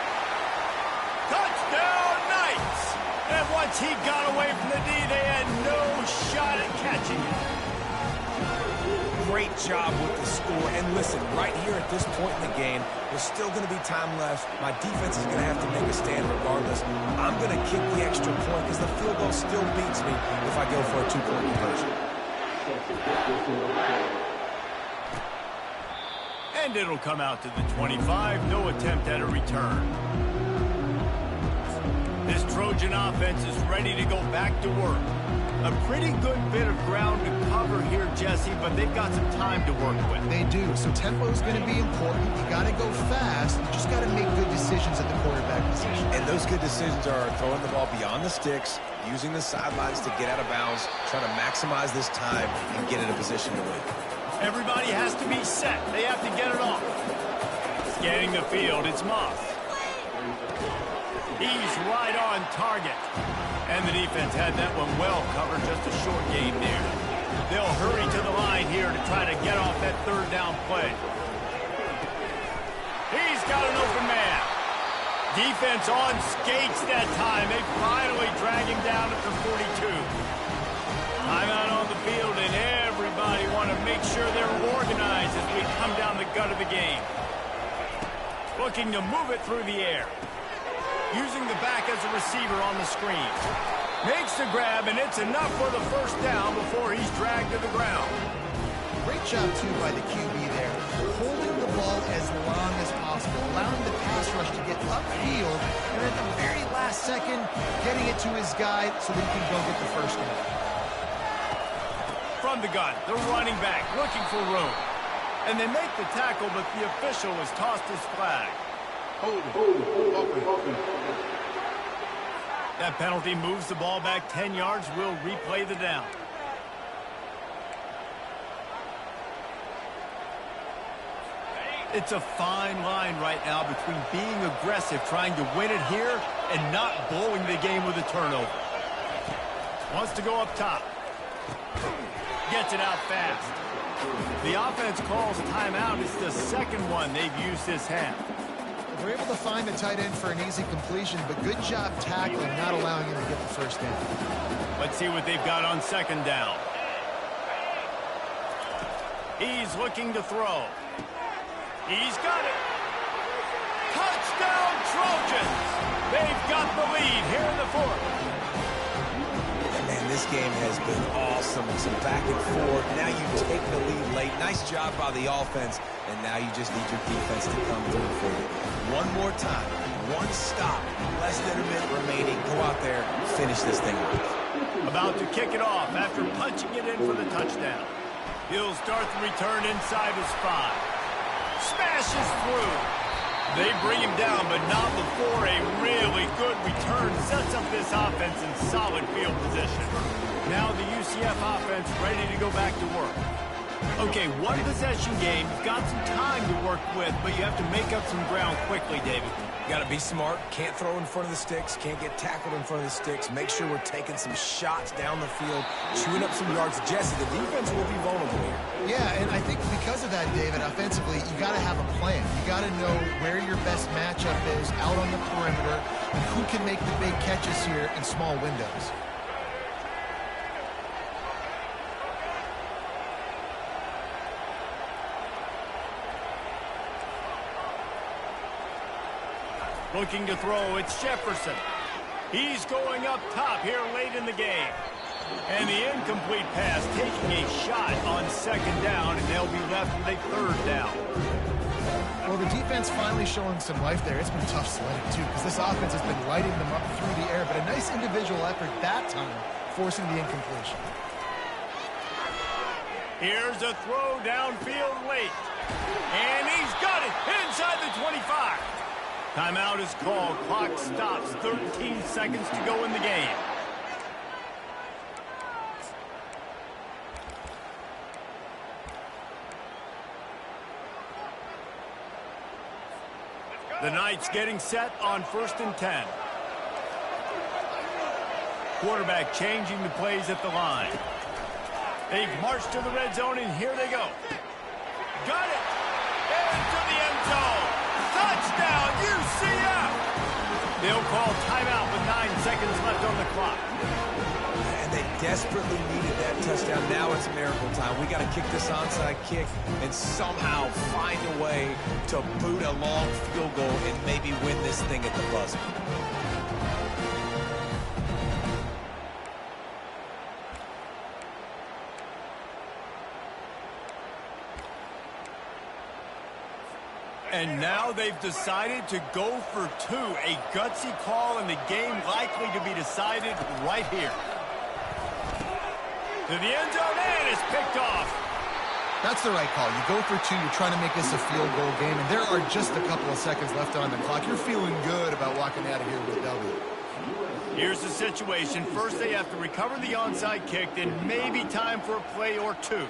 Touchdown, Knights! And once he got away from the D, they had no shot at catching it. Great job with the score. And listen, right here at this point in the game, there's still going to be time left. My defense is going to have to make a stand regardless. I'm going to kick the extra point because the field goal still beats me if I go for a 2-point conversion. And it'll come out to the 25. No attempt at a return. This Trojan offense is ready to go back to work. A pretty good bit of ground to cover here, Jesse, but they've got some time to work with. They do, so tempo is going to be important. You got to go fast. You just got to make good decisions at the quarterback position. And those good decisions are throwing the ball beyond the sticks, using the sidelines to get out of bounds, trying to maximize this time and get in a position to win. Everybody has to be set. They have to get it off. Scanning the field, it's Moss. He's right on target. And the defense had that one well covered, just a short game there. They'll hurry to the line here to try to get off that third down play. He's got an open man. Defense on skates that time. They finally drag him down at the 42. Timeout on the field, and everybody want to make sure they're organized as we come down the gut of the game. Looking to move it through the air. Using the back as a receiver on the screen. Makes the grab, and it's enough for the first down before he's dragged to the ground. Great job, too, by the QB there. Holding the ball as long as possible, allowing the pass rush to get upfield, and at the very last second, getting it to his guy so that he can go get the first down. From the gun, the running back looking for room. And they make the tackle, but the official has tossed his flag. That penalty moves the ball back 10 yards. We'll replay the down. It's a fine line right now between being aggressive, trying to win it here, and not blowing the game with a turnover. Wants to go up top. Gets it out fast. The offense calls timeout. It's the second one they've used this half. They're able to find the tight end for an easy completion, but good job tackling, not allowing him to get the first down. Let's see what they've got on second down. He's looking to throw. He's got it. Touchdown, Trojans! They've got the lead here in the fourth. Man, this game has been awesome. Some back and forth. Now you take the lead late. Nice job by the offense. And now you just need your defense to come through for you. One more time. One stop. Less than a minute remaining. Go out there. Finish this thing off. About to kick it off after punching it in for the touchdown. He'll start the return inside his 5. Smashes through. They bring him down, but not before a really good return sets up this offense in solid field position. Now the UCF offense ready to go back to work. Okay, one possession game. You've got some time to work with, but you have to make up some ground quickly, David. Got to be smart. Can't throw in front of the sticks. Can't get tackled in front of the sticks. Make sure we're taking some shots down the field, chewing up some yards. Jesse, the defense will be vulnerable here. Yeah, and I think because of that, David, offensively, you got to have a plan. You got to know where your best matchup is out on the perimeter and who can make the big catches here in small windows. Looking to throw, it's Jefferson. He's going up top here late in the game. And the incomplete pass taking a shot on second down, and they'll be left with a third down. Well, the defense finally showing some life there. It's been tough sledding, too, because this offense has been lighting them up through the air, but a nice individual effort that time, forcing the incompletion. Here's a throw downfield late. And he's got it inside the 25. Timeout is called. Clock stops. 13 seconds to go in the game. The Knights getting set on 1st and 10. Quarterback changing the plays at the line. They march to the red zone, and here they go. Got it! Into the end zone. Touchdown, UCF! They'll call timeout with 9 seconds left on the clock. And they desperately needed that touchdown. Now it's miracle time. We got to kick this onside kick and somehow find a way to boot a long field goal and maybe win this thing at the buzzer. And now they've decided to go for two. A gutsy call, and the game likely to be decided right here. To the end zone, and it's picked off. That's the right call. You go for two. You're trying to make this a field goal game, and there are just a couple of seconds left on the clock. You're feeling good about walking out of here with a W. Here's the situation. First, they have to recover the onside kick, then maybe time for a play or two.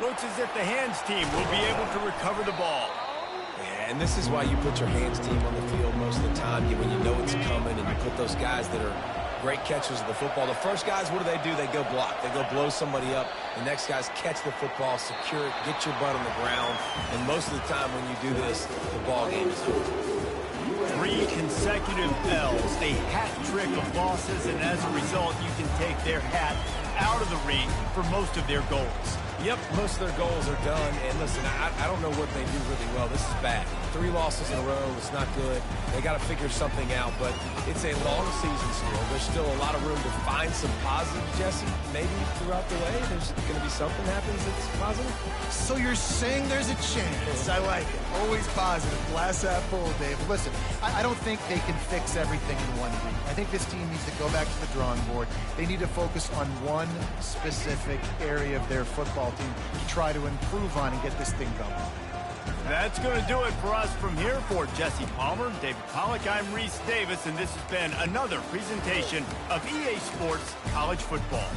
Looks as if the hands team will be able to recover the ball. Yeah, and this is why you put your hands team on the field most of the time, when you know it's coming, and you put those guys that are great catchers of the football. The first guys, what do? They go block. They go blow somebody up. The next guys catch the football, secure it, get your butt on the ground. And most of the time when you do this, the ball game is over. 3 consecutive L's, a hat trick of losses, and as a result, you can take their hat out of the ring for most of their goals. Yep, most of their goals are done. And listen, I don't know what they do really well. This is bad. 3 losses in a row. It's not good. They got to figure something out, but it's a long season still. There's still a lot of room to find some positive, Jesse. Maybe throughout the way, there's going to be something happens that's positive. So you're saying there's a chance. I like it. Always positive. Glass half full, Dave. Listen, I don't think they can fix everything in one week. I think this team needs to go back to the drawing board. They need to focus on one specific area of their football team to try to improve on and get this thing going. That's going to do it for us from here. For Jesse Palmer, David Pollack, I'm Reese Davis, and this has been another presentation of EA Sports College Football.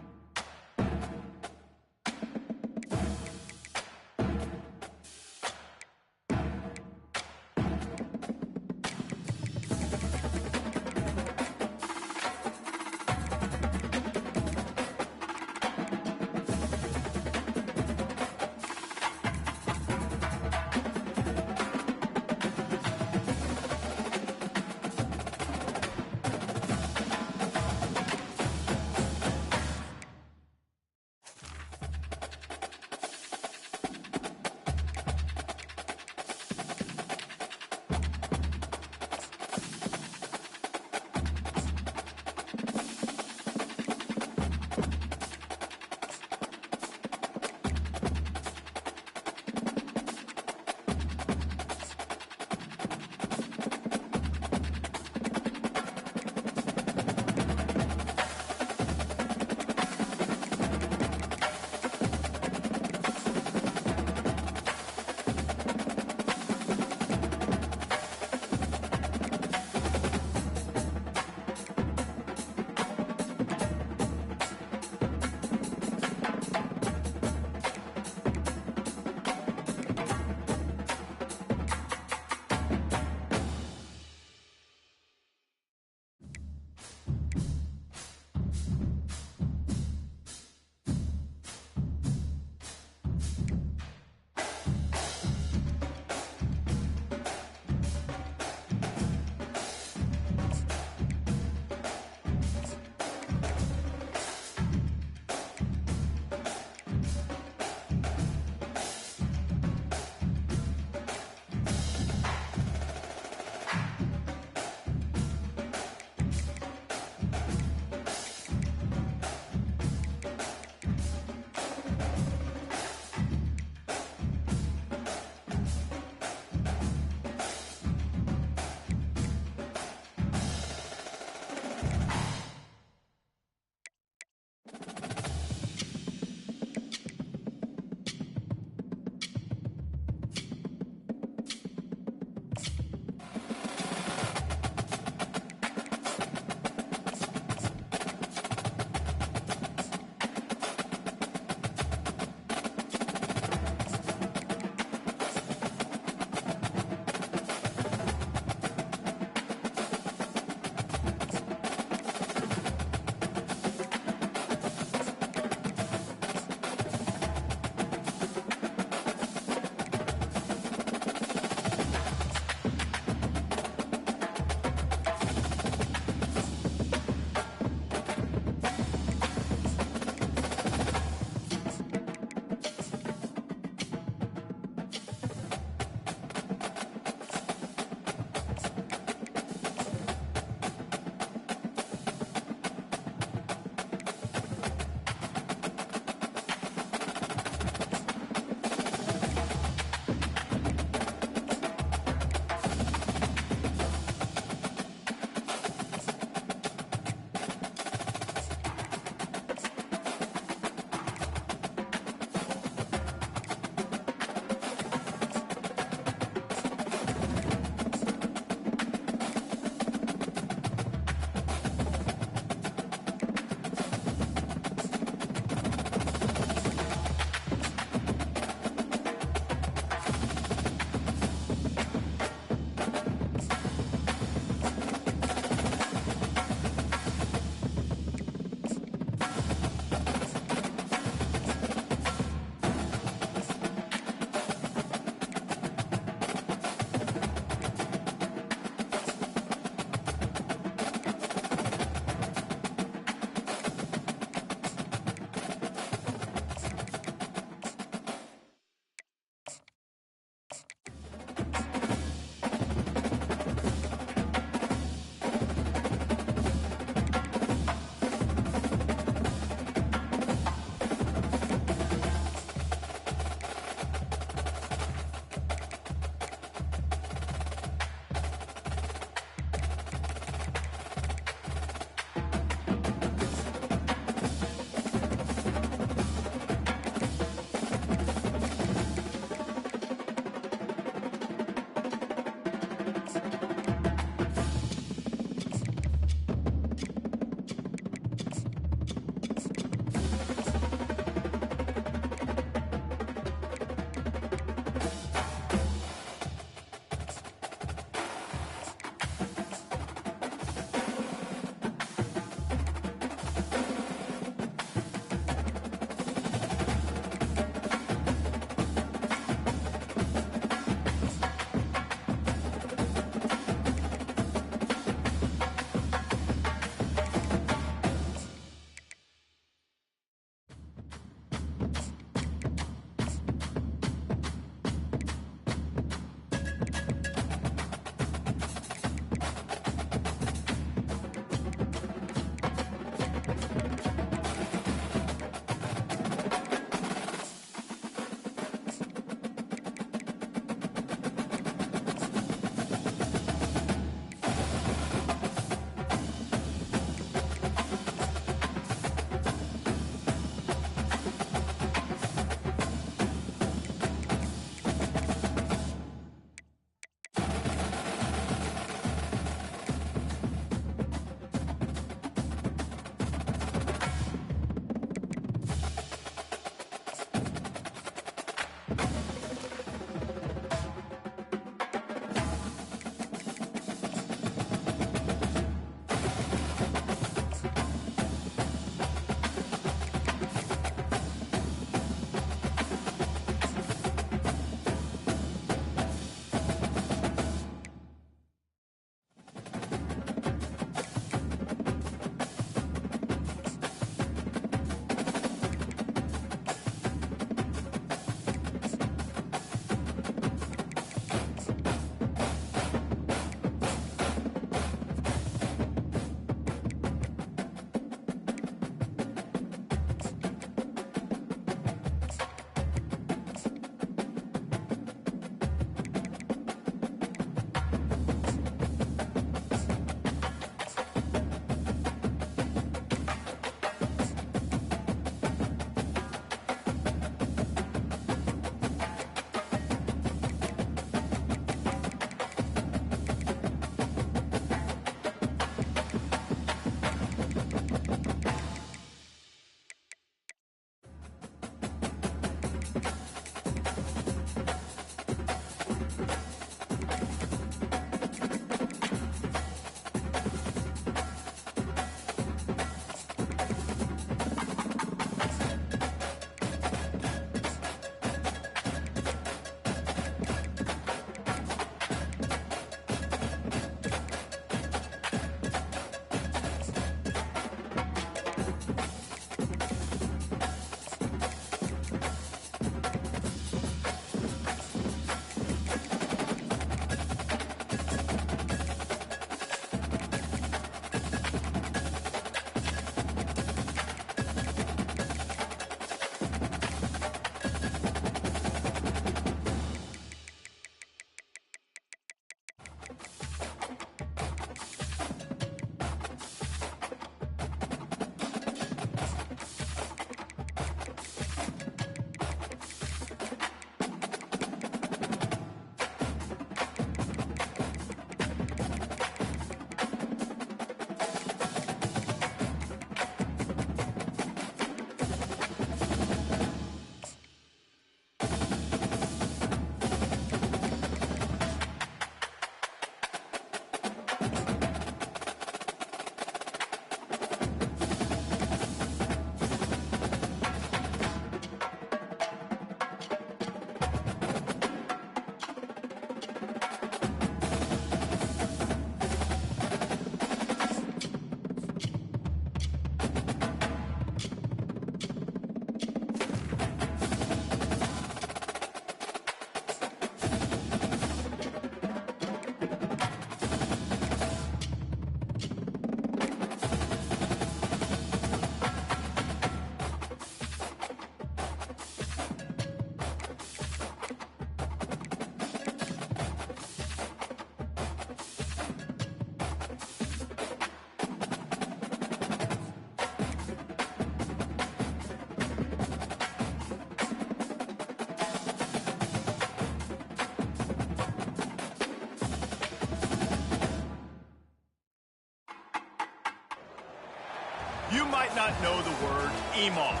You might not know the word EMAW,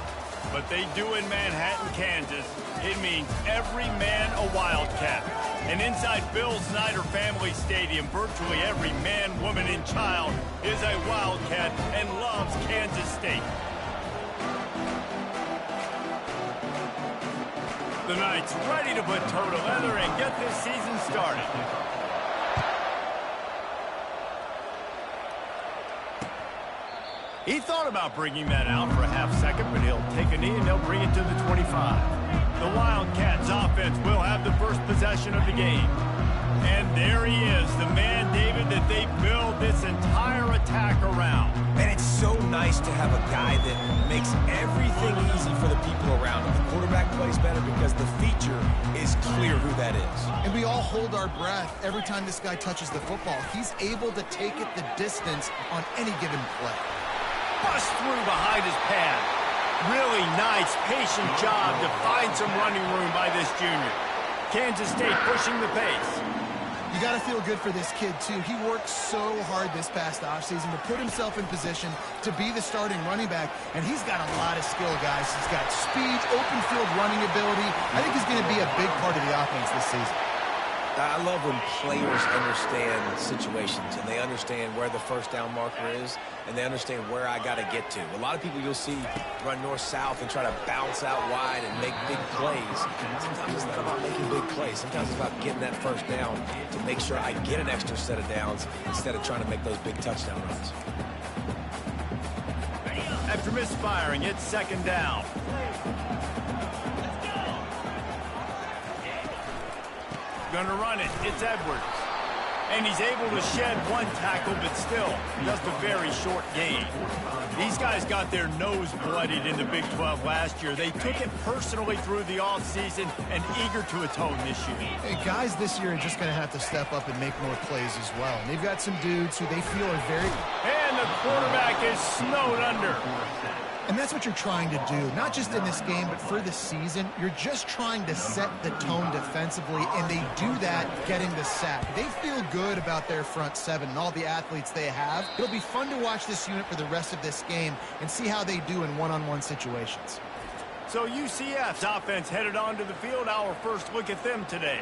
but they do in Manhattan, Kansas. It means every man a Wildcat. And inside Bill Snyder Family Stadium, virtually every man, woman, and child is a Wildcat and loves Kansas State. The Knights ready to put toe to leather and get this season started. He thought about bringing that out for a half second, but he'll take a knee and they'll bring it to the 25. The Wildcats offense will have the first possession of the game. And there he is, the man, David, that they build this entire attack around. And it's so nice to have a guy that makes everything easy for the people around him. The quarterback plays better because the feature is clear who that is. And we all hold our breath every time this guy touches the football. He's able to take it the distance on any given play. Bust through behind his pad. Really nice, patient job to find some running room by this junior. Kansas State pushing the pace. You got to feel good for this kid, too. He worked so hard this past offseason to put himself in position to be the starting running back, and he's got a lot of skill, guys. He's got speed, open field running ability. I think he's going to be a big part of the offense this season. I love when players understand situations and they understand where the first down marker is and they understand where I got to get to. A lot of people you'll see run north-south and try to bounce out wide and make big plays. Sometimes it's not about making big plays. Sometimes it's about getting that first down to make sure I get an extra set of downs instead of trying to make those big touchdown runs. After misfiring, it's second down. Gonna run it. It's Edwards. And he's able to shed one tackle, but still, just a very short gain. These guys got their nose bloodied in the Big 12 last year. They took it personally through the offseason and eager to atone this year. Hey, guys this year are just going to have to step up and make more plays as well. And they've got some dudes who they feel are very... And the quarterback is snowed under. And that's what you're trying to do, not just in this game, but for the season. You're just trying to set the tone defensively, and they do that getting the sack. They feel good about their front seven and all the athletes they have. It'll be fun to watch this unit for the rest of this game and see how they do in one-on-one situations. So UCF's offense headed onto the field. Our first look at them today.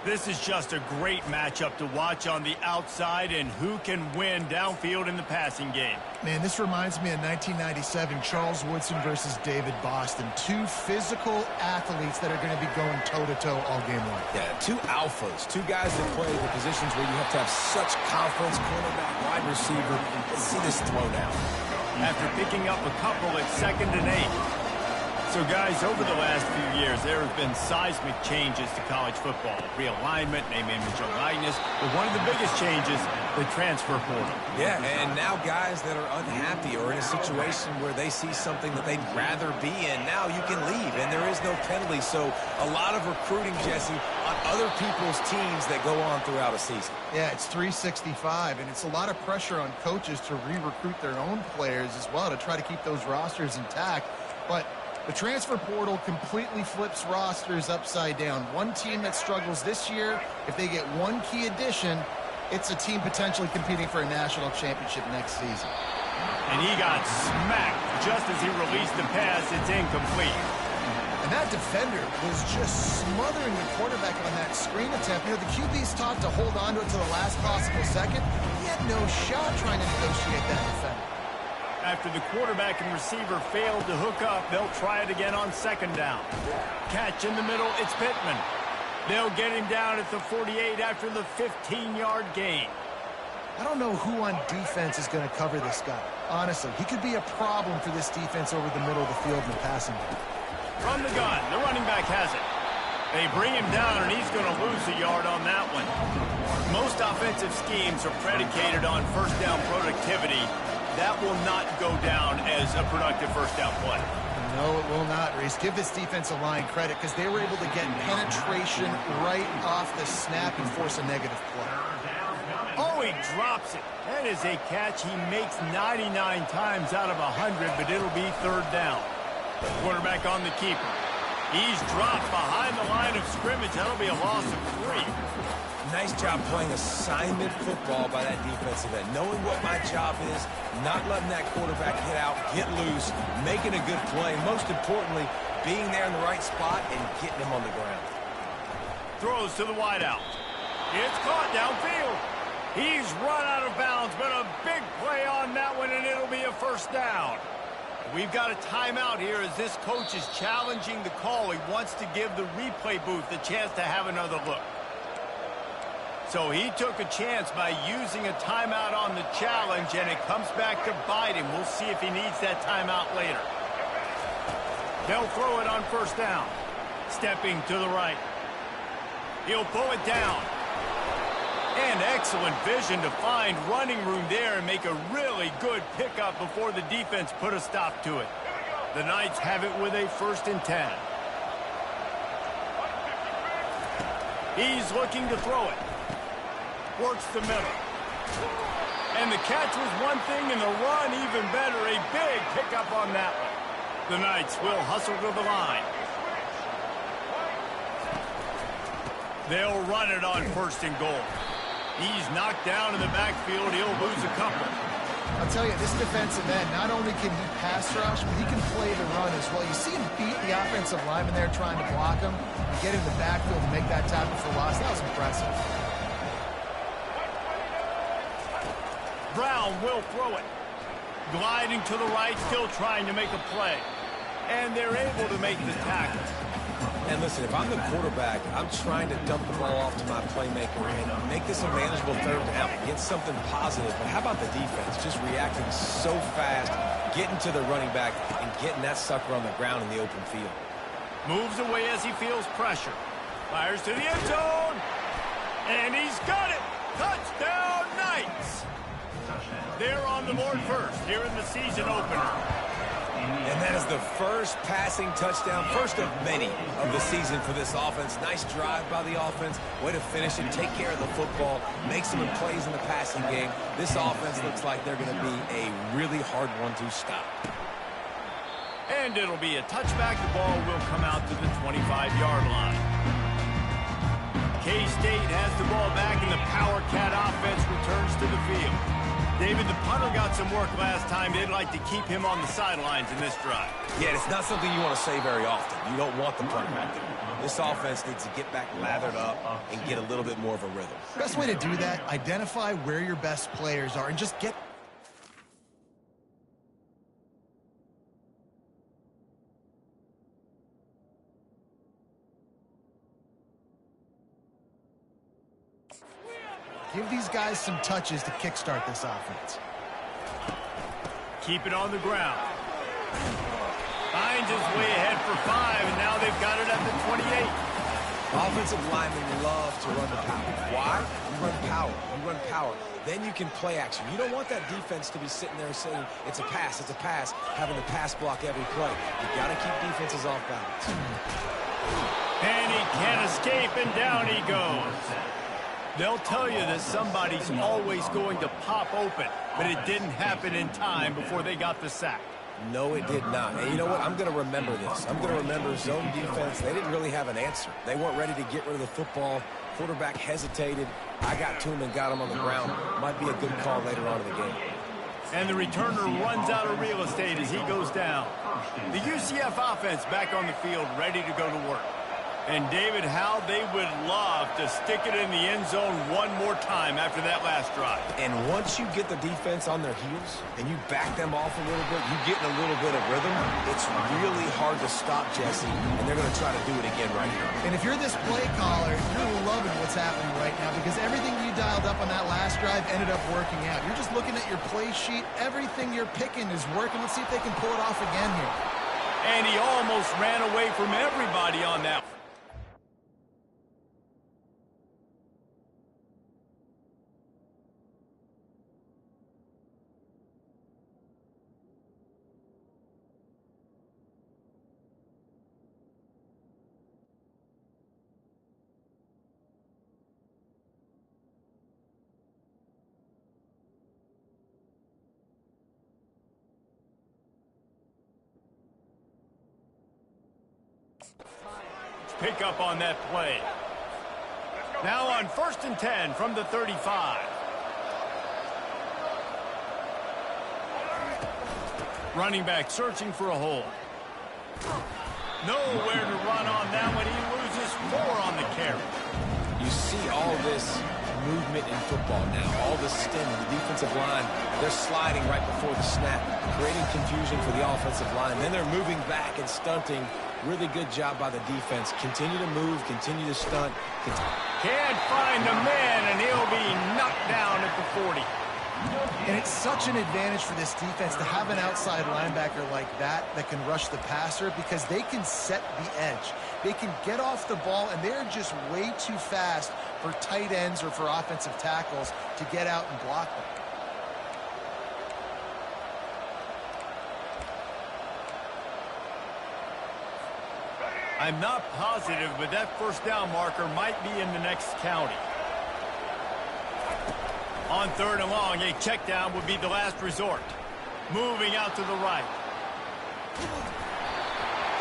This is just a great matchup to watch on the outside and who can win downfield in the passing game. Man, this reminds me of 1997, Charles Woodson versus David Boston. Two physical athletes that are going to be going toe-to-toe all game long. Yeah, two alphas, two guys that play the positions where you have to have such confidence, cornerback, wide receiver. Let's see this throw now. After picking up a couple at 2nd and 8. So, guys, over the last few years, there have been seismic changes to college football. Realignment, name, image, and likeness. But one of the biggest changes, the transfer portal. Yeah, and now guys that are unhappy or in a situation where they see something that they'd rather be in, now you can leave, and there is no penalty. So a lot of recruiting, Jesse, on other people's teams that go on throughout a season. Yeah, it's 365, and it's a lot of pressure on coaches to re-recruit their own players as well to try to keep those rosters intact. But the transfer portal completely flips rosters upside down. One team that struggles this year, if they get one key addition, it's a team potentially competing for a national championship next season. And he got smacked just as he released the pass. It's incomplete. And that defender was just smothering the quarterback on that screen attempt. You know, the QB's taught to hold on to it to the last possible second. He had no shot trying to negotiate that defender. After the quarterback and receiver failed to hook up, they'll try it again on 2nd down. Catch in the middle, it's Pittman. They'll get him down at the 48 after the 15-yard gain. I don't know who on defense is going to cover this guy. Honestly, he could be a problem for this defense over the middle of the field in the passing game. From the gun, the running back has it. They bring him down, and he's going to lose a yard on that one. Most offensive schemes are predicated on first down productivity. That will not go down as a productive first down play. No, it will not, Reese. Give this defensive line credit because they were able to get penetration right off the snap and force a negative play. Oh, he drops it. That is a catch he makes 99 times out of 100, but it'll be 3rd down. Quarterback on the keeper. He's dropped behind the line of scrimmage. That'll be a loss of 3. Nice job playing assignment football by that defensive end. Knowing what my job is, not letting that quarterback hit out, get loose, making a good play. Most importantly, being there in the right spot and getting him on the ground. Throws to the wideout. It's caught downfield. He's run out of bounds, but a big play on that one, and it'll be a first down. We've got a timeout here as this coach is challenging the call. He wants to give the replay booth the chance to have another look. So he took a chance by using a timeout on the challenge, and it comes back to bite him. We'll see if he needs that timeout later. They'll throw it on first down. Stepping to the right. He'll pull it down. And excellent vision to find running room there and make a really good pickup before the defense put a stop to it. The Knights have it with a 1st and 10. He's looking to throw it. Works the middle. And the catch was one thing and the run even better. A big pickup on that one. The Knights will hustle to the line. They'll run it on 1st and goal. He's knocked down in the backfield. He'll lose a couple. I'll tell you, this defensive end, not only can he pass rush, but he can play the run as well. You see him beat the offensive lineman there trying to block him and get in the backfield and make that tackle for loss. That was impressive. Brown will throw it. Gliding to the right, still trying to make a play. And they're able to make the tackle. And listen, if I'm the quarterback, I'm trying to dump the ball off to my playmaker and make this a manageable 3rd down, get something positive. But how about the defense? Just reacting so fast, getting to the running back, and getting that sucker on the ground in the open field. Moves away as he feels pressure. Fires to the end zone. And he's got it. Touchdown, Knights. They're on the board first here in the season opener. And that is the first passing touchdown, first of many of the season for this offense. Nice drive by the offense. Way to finish it, take care of the football, make some plays in the passing game. This offense looks like they're going to be a really hard one to stop. And it'll be a touchback. The ball will come out to the 25-yard line. K-State has the ball back, and the Power Cat offense returns to the field. David, the punter got some work last time. They'd like to keep him on the sidelines in this drive. Yeah, it's not something you want to say very often. You don't want the punter back there. This offense needs to get back lathered up and get a little bit more of a rhythm. Best way to do that, identify where your best players are and just get... Give these guys some touches to kickstart this offense. Keep it on the ground. Finds his way ahead for 5, and now they've got it at the 28. Offensive linemen love to run the power. Why? You run power. You run power. Then you can play action. You don't want that defense to be sitting there saying, it's a pass, having to pass block every play. You got to keep defenses off balance. And he can't escape, and down he goes. They'll tell you that somebody's always going to pop open, but it didn't happen in time before they got the sack. No, it did not. And you know what? I'm going to remember this. I'm going to remember zone defense. They didn't really have an answer. They weren't ready to get rid of the football. Quarterback hesitated. I got to him and got him on the ground. Might be a good call later on in the game. And the returner runs out of real estate as he goes down. The UCF offense back on the field, ready to go to work. And David, how they would love to stick it in the end zone one more time after that last drive. And once you get the defense on their heels and you back them off a little bit, you get in a little bit of rhythm, it's really hard to stop, Jesse, and they're going to try to do it again right here. And if you're this play caller, you're loving what's happening right now because everything you dialed up on that last drive ended up working out. You're just looking at your play sheet. Everything you're picking is working. Let's see if they can pull it off again here. And he almost ran away from everybody on that. Pick up on that play. Now on 1st and 10 from the 35. Running back searching for a hole. Nowhere to run on that one. He loses 4 on the carry. You see all this movement in football now. All the stem, the defensive line, they're sliding right before the snap, creating confusion for the offensive line. Then they're moving back and stunting. Really good job by the defense. Continue to move, continue to stunt. Can't find the man, and he'll be knocked down at the 40. And it's such an advantage for this defense to have an outside linebacker like that can rush the passer, because they can set the edge. They can get off the ball, and they're just way too fast for tight ends or for offensive tackles to get out and block them. I'm not positive, but that first down marker might be in the next county. On 3rd and long, a check down would be the last resort. Moving out to the right.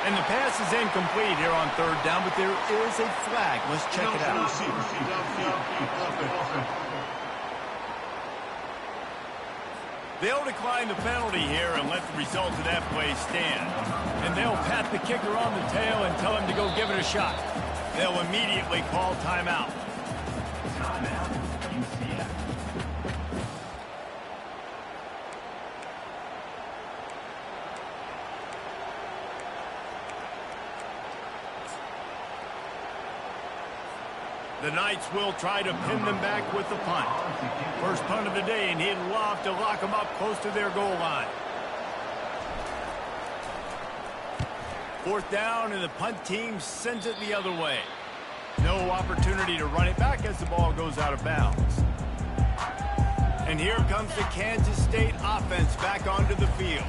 And the pass is incomplete here on 3rd down, but there is a flag. Let's check it out. They'll decline the penalty here and let the result of that play stand. And they'll pat the kicker on the tail and tell him to go give it a shot. They'll immediately call timeout. Timeout, UCF. The Knights will try to pin them back with the punt. First punt of the day, and he'd love to lock them up close to their goal line. 4th down, and the punt team sends it the other way. No opportunity to run it back as the ball goes out of bounds. And here comes the Kansas State offense back onto the field.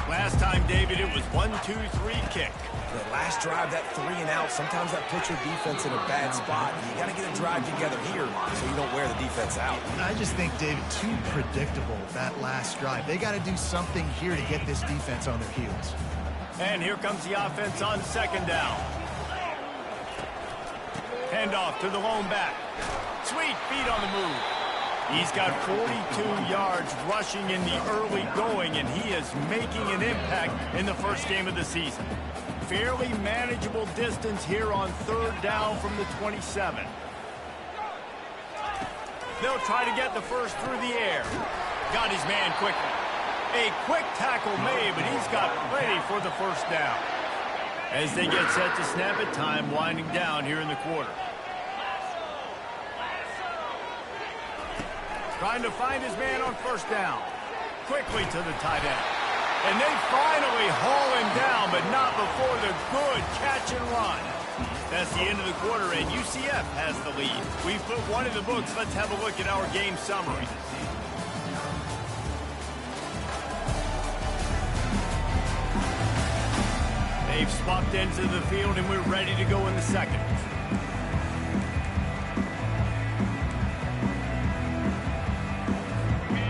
Last time, David, it was 1-2-3 kick. The last drive, that 3 and out, sometimes that puts your defense in a bad spot. You got to get a drive together here so you don't wear the defense out. I just think, David, too predictable, that last drive. They got to do something here to get this defense on their heels. And here comes the offense on 2nd down. Handoff to the lone back. Sweet feet on the move. He's got 42 yards rushing in the early going, and he is making an impact in the first game of the season. Fairly manageable distance here on 3rd down from the 27. They'll try to get the first through the air. Got his man quickly. A quick tackle made, but he's got plenty for the first down. As they get set to snap it, time winding down here in the quarter. Trying to find his man on 1st down. Quickly to the tight end. And they finally haul him down, but not before the good catch and run. That's the end of the quarter, and UCF has the lead. We've put one in the books. Let's have a look at our game summary. They've swapped ends of the field, and we're ready to go in the second.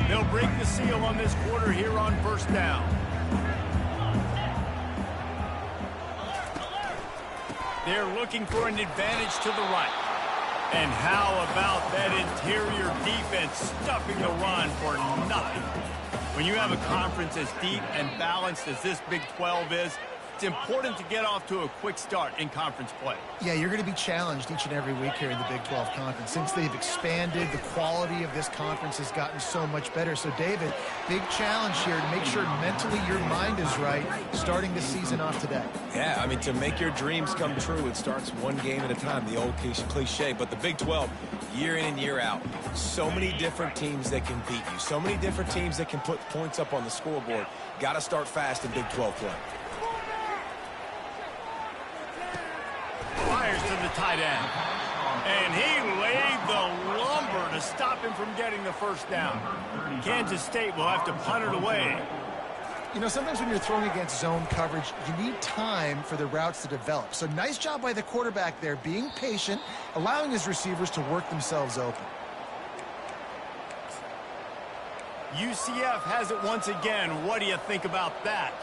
They'll break the seal on this quarter here on 1st down. They're looking for an advantage to the right. And how about that interior defense stuffing the run for nothing? When you have a conference as deep and balanced as this Big 12 is, it's important to get off to a quick start in conference play. Yeah, you're going to be challenged each and every week here in the Big 12 Conference. Since they've expanded, the quality of this conference has gotten so much better. So, David, big challenge here to make sure mentally your mind is right starting the season off today. Yeah, I mean, to make your dreams come true, it starts one game at a time, the old cliche. But the Big 12, year in and year out, so many different teams that can beat you, so many different teams that can put points up on the scoreboard. Got to start fast in Big 12 play. Fires to the tight end. And he laid the lumber to stop him from getting the first down. Kansas State will have to punt it away. You know, sometimes when you're throwing against zone coverage, you need time for the routes to develop. So nice job by the quarterback there, being patient, allowing his receivers to work themselves open. UCF has it once again. What do you think about that?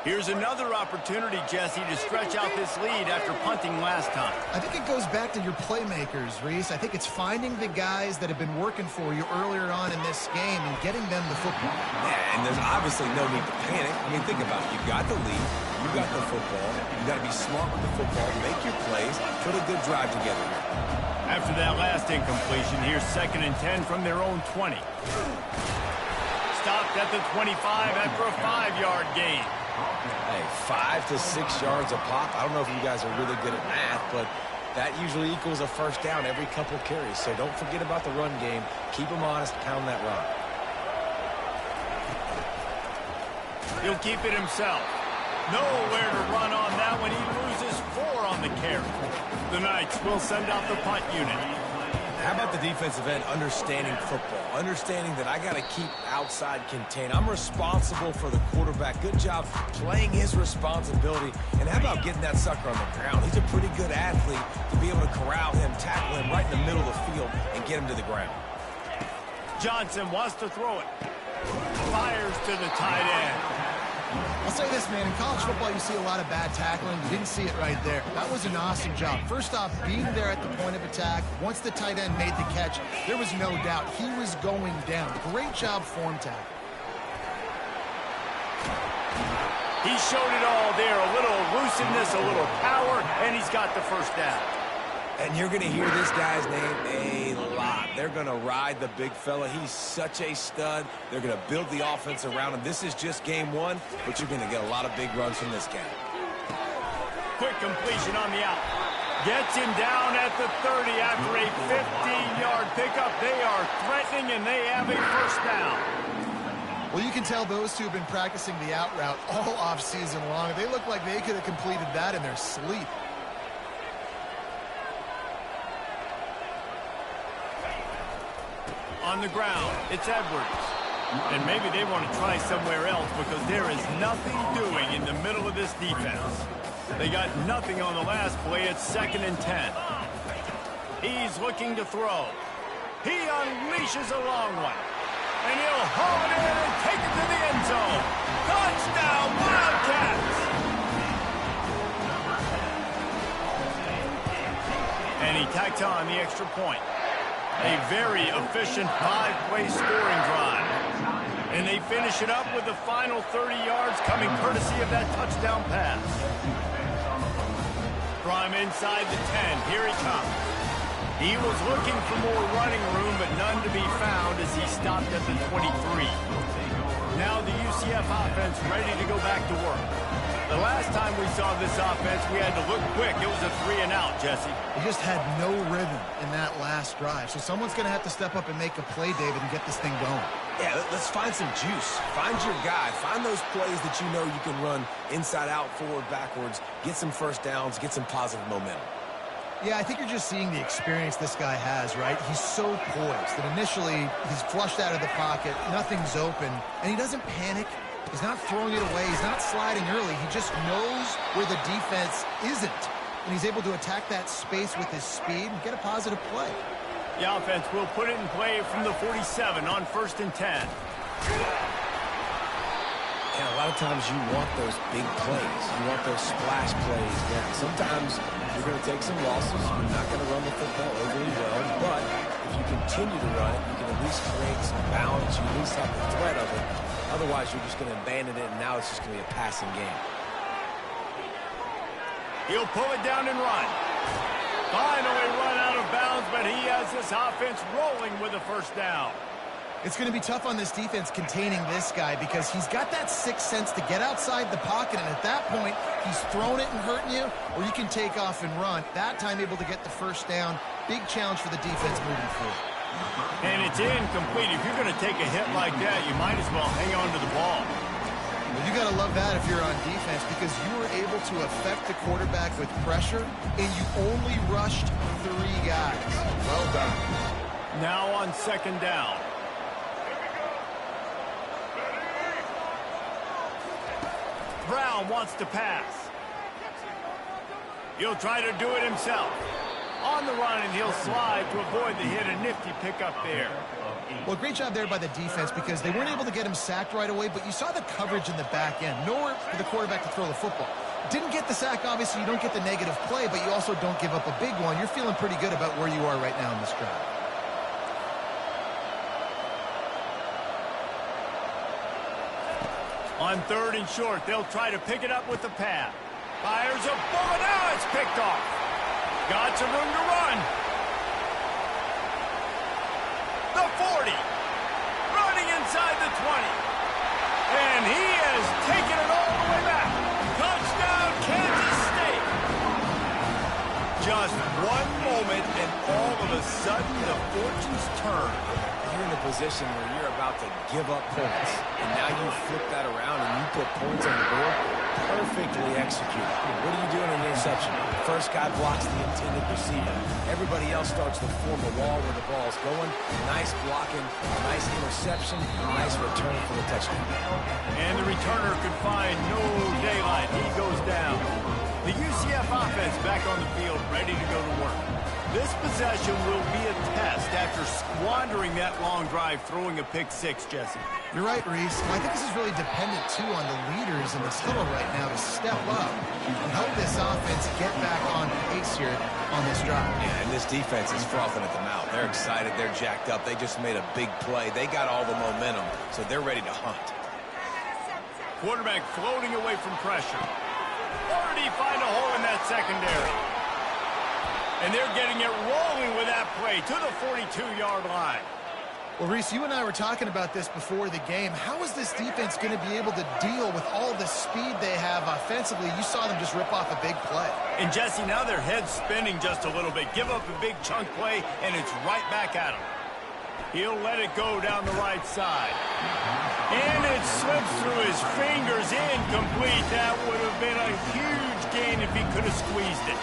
Here's another opportunity, Jesse, to stretch out this lead after punting last time. I think it goes back to your playmakers, Reese. I think it's finding the guys that have been working for you earlier on in this game and getting them the football. Yeah, and there's obviously no need to panic. I mean, think about it. You got the lead. You got the football. You got to be smart with the football. Make your plays. Put a good drive together here. After that last incompletion, here's 2nd and 10 from their own 20. Stopped at the 25 after a 5-yard gain. Hey, 5 to 6 yards a pop. I don't know if you guys are really good at math, but that usually equals a first down every couple carries. So don't forget about the run game. Keep them honest. Pound that rock. He'll keep it himself. Nowhere to run on that one. He loses 4 on the carry. The Knights will send out the punt unit. How about the defensive end understanding football? Understanding that I got to keep outside contained. I'm responsible for the quarterback. Good job playing his responsibility. And how about getting that sucker on the ground? He's a pretty good athlete to be able to corral him, tackle him right in the middle of the field, and get him to the ground. Johnson wants to throw it. Fires to the tight end. I'll say this, man. In college football, you see a lot of bad tackling. You didn't see it right there. That was an awesome job. First off, being there at the point of attack. Once the tight end made the catch, there was no doubt he was going down. Great job form tackle. He showed it all there. A little elusiveness, a little power, and he's got the first down. And you're going to hear this guy's name a lot. They're going to ride the big fella. He's such a stud. They're going to build the offense around him. This is just game 1, but you're going to get a lot of big runs from this guy. Quick completion on the out. Gets him down at the 30 after a 15-yard pickup. They are threatening, and they have a first down. Well, you can tell those two have been practicing the out route all offseason long. They look like they could have completed that in their sleep. On the ground, it's Edwards. And maybe they want to try somewhere else because there is nothing doing in the middle of this defense. They got nothing on the last play. It's 2nd and 10. He's looking to throw. He unleashes a long one. And he'll haul it in and take it to the end zone. Touchdown, Wildcats! And he tacks on the extra point. A very efficient 5-play scoring drive. And they finish it up with the final 30 yards coming courtesy of that touchdown pass. From inside the 10, here he comes. He was looking for more running room, but none to be found as he stopped at the 23. Now the UCF offense ready to go back to work. The last time we saw this offense, we had to look quick. It was a 3-and-out, Jesse. He just had no rhythm in that last drive. So someone's going to have to step up and make a play, David, and get this thing going. Yeah, let's find some juice. Find your guy. Find those plays that you know you can run inside out, forward, backwards, get some first downs, get some positive momentum. Yeah, I think you're just seeing the experience this guy has, right? He's so poised that initially he's flushed out of the pocket, nothing's open, and he doesn't panic. He's not throwing it away. He's not sliding early. He just knows where the defense isn't, and he's able to attack that space with his speed and get a positive play. The offense will put it in play from the 47 on 1st and 10. And a lot of times you want those big plays. You want those splash plays. Now, sometimes you're going to take some losses. You're not going to run the football overly well. But if you continue to run it, you can at least create some balance. You at least have the threat of it. Otherwise, you're just going to abandon it, and now it's just going to be a passing game. He'll pull it down and run. Finally run out of bounds, but he has this offense rolling with a first down. It's going to be tough on this defense containing this guy because he's got that sixth sense to get outside the pocket, and at that point, he's throwing it and hurting you, or you can take off and run. That time able to get the first down. Big challenge for the defense moving forward. And it's incomplete. If you're going to take a hit like that, you might as well hang on to the ball. Well, you got to love that if you're on defense because you were able to affect the quarterback with pressure, and you only rushed 3 guys. Well done. Now on 2nd down. Brown wants to pass. He'll try to do it himself. On the run, and he'll slide to avoid the hit. A nifty pickup there. Well, great job there by the defense because they weren't able to get him sacked right away, but you saw the coverage in the back end. Nowhere for the quarterback to throw the football. Didn't get the sack, obviously. You don't get the negative play, but you also don't give up a big one. You're feeling pretty good about where you are right now in this drive. On 3rd and short, they'll try to pick it up with the pass. Fires a bullet. Now it's picked off. Got some room to run. The 40. Running inside the 20. And he has taken it all the way back. Touchdown, Kansas State. Just one moment, and all of a sudden, the fortunes turn. You're in a position where you're about to give up points, and now you flip that around and you put points on the board. Perfectly executed. What do you do in an interception? First guy blocks the intended receiver. Everybody else starts to form a wall where the ball's going. Nice blocking, nice interception, nice return for the touchdown. And the returner could find no daylight. He goes down. The UCF offense back on the field, ready to go to work. This possession will be a test after squandering that long drive, throwing a pick-6, Jesse. You're right, Reese. I think this is really dependent, too, on the leaders in this huddle right now to step up and help this offense get back on pace here on this drive. Yeah, and this defense is frothing at the mouth. They're excited. They're jacked up. They just made a big play. They got all the momentum, so they're ready to hunt. Quarterback floating away from pressure. Already find a hole in that secondary. And they're getting it rolling with that play to the 42-yard line. Well, Reese, you and I were talking about this before the game. How is this defense going to be able to deal with all the speed they have offensively? You saw them just rip off a big play. And, Jesse, now their head's spinning just a little bit. Give up a big chunk play, and it's right back at him. He'll let it go down the right side. And it slips through his fingers, incomplete. That would have been a huge gain if he could have squeezed it.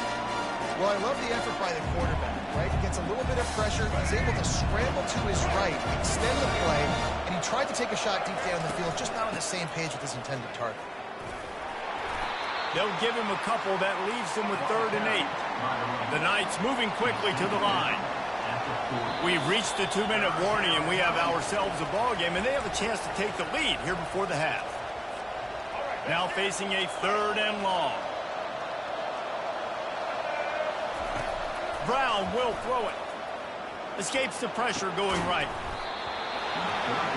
Well, I love the effort by the quarterback, right? He gets a little bit of pressure. He's able to scramble to his right, extend the play, and he tried to take a shot deep down the field, just not on the same page with his intended target. They'll give him a couple. That leaves him with 3rd and 8. The Knights moving quickly to the line. We've reached the 2-minute warning, and we have ourselves a ball game, and they have a chance to take the lead here before the half. Now facing a 3rd and long. Brown will throw it. Escapes the pressure going right.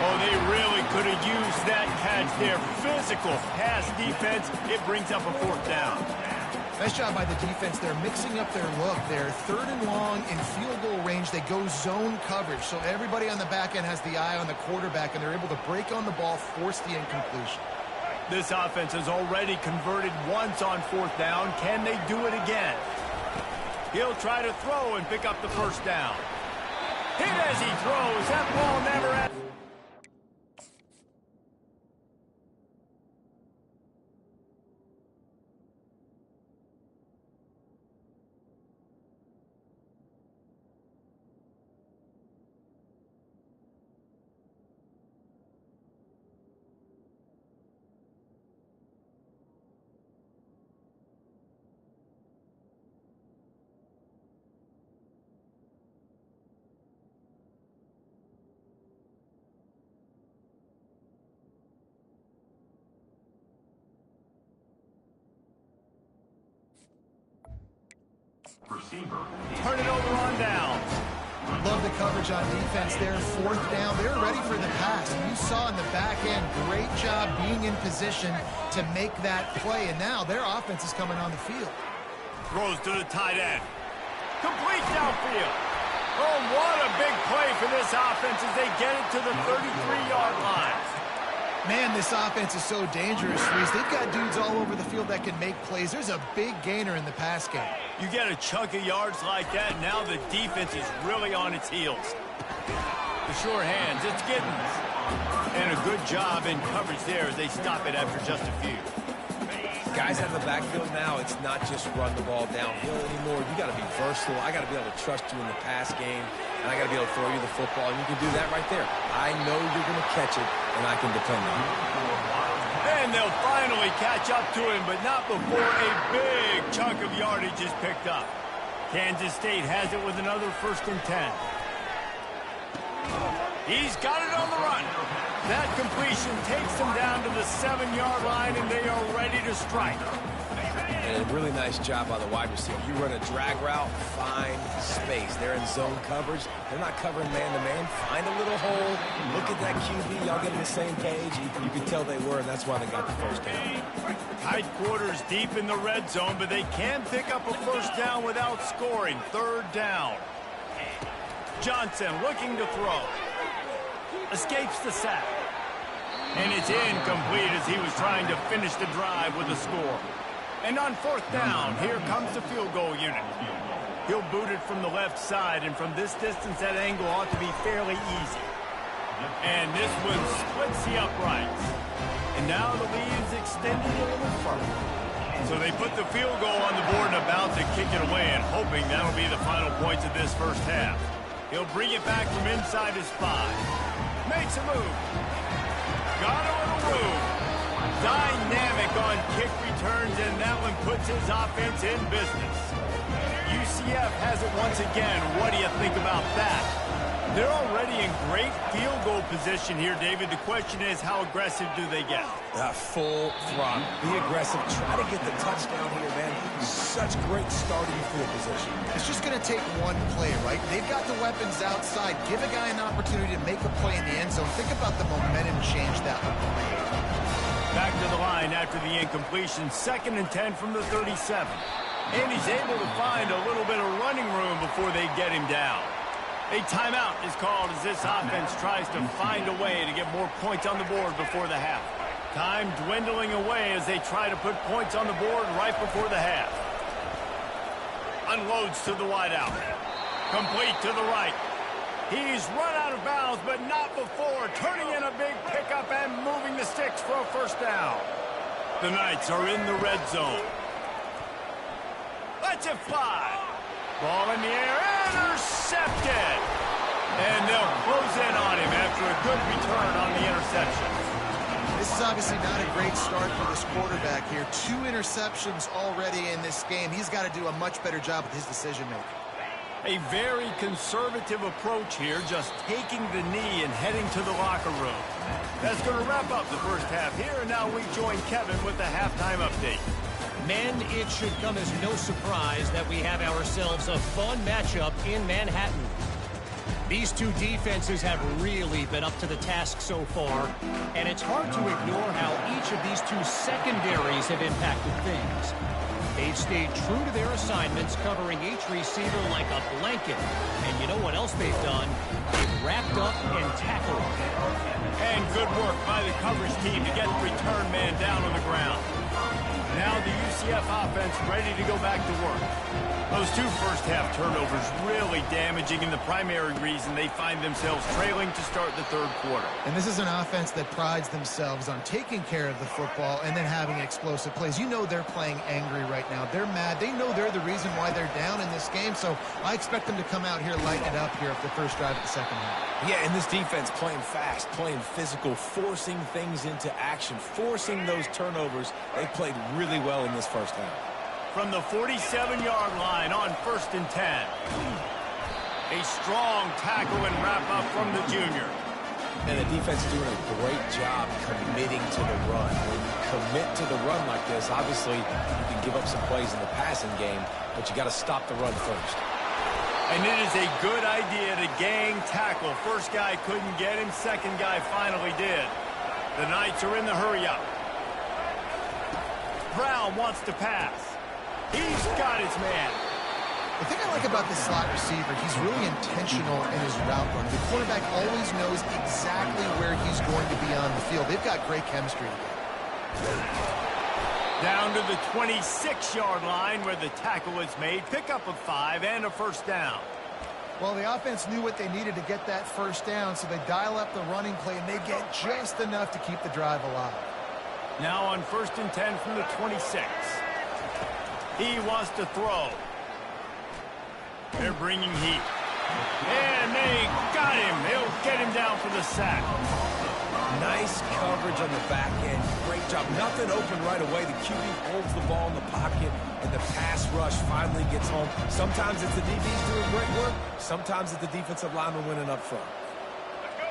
Oh, they really could have used that catch there. Physical pass defense. It brings up a 4th down. Nice job by the defense. They're mixing up their look. They're 3rd and long in field goal range. They go zone coverage. So everybody on the back end has the eye on the quarterback, and they're able to break on the ball, force the incompletion. This offense has already converted once on 4th down. Can they do it again? He'll try to throw and pick up the 1st down. Hit as he throws. That ball never... Turn it over on down. Love the coverage on defense there. 4th down. They're ready for the pass. And you saw in the back end, great job being in position to make that play. And now their offense is coming on the field. Throws to the tight end. Complete downfield. Oh, what a big play for this offense as they get it to the 33-yard line. Man, this offense is so dangerous, Reese. They've got dudes all over the field that can make plays. There's a big gainer in the pass game. You get a chunk of yards like that, now the defense is really on its heels. The sure hands, it's Giddens. And a good job in coverage there as they stop it after just a few. Guys out of the backfield now, it's not just run the ball downhill anymore. You got to be versatile. I got to be able to trust you in the pass game, and I got to be able to throw you the football, and you can do that right there. I know you're going to catch it, and I can depend on you. And they'll finally catch up to him, but not before a big chunk of yardage is picked up. Kansas State has it with another 1st and 10. He's got it on the run. That completion takes them down to the 7-yard line, and they are ready to strike. And a really nice job by the wide receiver. You run a drag route, find space. They're in zone coverage. They're not covering man-to-man. Find a little hole. Look at that QB. Y'all get on the same page. You can tell they were, and that's why they got the first down. Tight quarters deep in the red zone, but they can pick up a first down without scoring. 3rd down. Johnson looking to throw. Escapes the sack. And it's incomplete as he was trying to finish the drive with a score. And on 4th down, here comes the field goal unit. He'll boot it from the left side, and from this distance, that angle ought to be fairly easy. And this one splits the uprights. And now the lead is extended a little further. So they put the field goal on the board and about to kick it away, and hoping that'll be the final points of this first half. He'll bring it back from inside his 5. Makes a move. Got a little room. Dynamic on kick returns, and that one puts his offense in business. UCF has it once again. What do you think about that? They're already in great field goal position here, David. The question is, how aggressive do they get? Full throttle. Be aggressive. Try to get the touchdown here, man. Such great starting field position. It's just going to take one play, right? They've got the weapons outside. Give a guy an opportunity to make a play in the end zone. Think about the momentum change that would create. Back to the line after the incompletion. 2nd and 10 from the 37. And he's able to find a little bit of running room before they get him down. A timeout is called as this offense tries to find a way to get more points on the board before the half. Time dwindling away as they try to put points on the board right before the half. Unloads to the wideout. Complete to the right. He's run out of bounds, but not before turning in a big pickup and moving the sticks for a first down. The Knights are in the red zone. Let's it fly. Ball in the air, intercepted. And they'll close in on him after a good return on the interception. This is obviously not a great start for this quarterback here. 2 interceptions already in this game. He's got to do a much better job with his decision-making. A very conservative approach here, just taking the knee and heading to the locker room. That's going to wrap up the first half here, and now we join Kevin with the halftime update. Men, it should come as no surprise that we have ourselves a fun matchup in Manhattan. These two defenses have really been up to the task so far, and it's hard to ignore how each of these two secondaries have impacted things. They've stayed true to their assignments, covering each receiver like a blanket. And you know what else they've done? They've wrapped up and tackled. And good work by the coverage team to get the return man down on the ground. Now the UCF offense ready to go back to work. Those 2 first-half turnovers really damaging, and the primary reason they find themselves trailing to start the 3rd quarter. And this is an offense that prides themselves on taking care of the football and then having explosive plays. You know they're playing angry right now. They're mad. They know they're the reason why they're down in this game, so I expect them to come out here, lighten it up here at the first drive of the second half. Yeah, and this defense playing fast, playing physical, forcing things into action, forcing those turnovers. They played really well in this first half. From the 47-yard line on 1st and 10. A strong tackle and wrap-up from the junior. And the defense is doing a great job committing to the run. When you commit to the run like this, obviously you can give up some plays in the passing game, but you got to stop the run first. And it is a good idea to gang tackle. First guy couldn't get him, second guy finally did. The Knights are in the hurry-up. Brown wants to pass. He's got his man. The thing I like about the slot receiver, he's really intentional in his route run. The quarterback always knows exactly where he's going to be on the field. They've got great chemistry together. Down to the 26-yard line where the tackle is made. Pickup of 5 and a first down. Well, the offense knew what they needed to get that first down, so they dial up the running play, and they get just enough to keep the drive alive. Now on 1st and 10 from the 26. He wants to throw. They're bringing heat. And they got him. They'll get him down for the sack. Nice coverage on the back end. Great job. Nothing open right away. The QB holds the ball in the pocket, and the pass rush finally gets home. Sometimes it's the DBs doing great work. Sometimes it's the defensive lineman winning up front.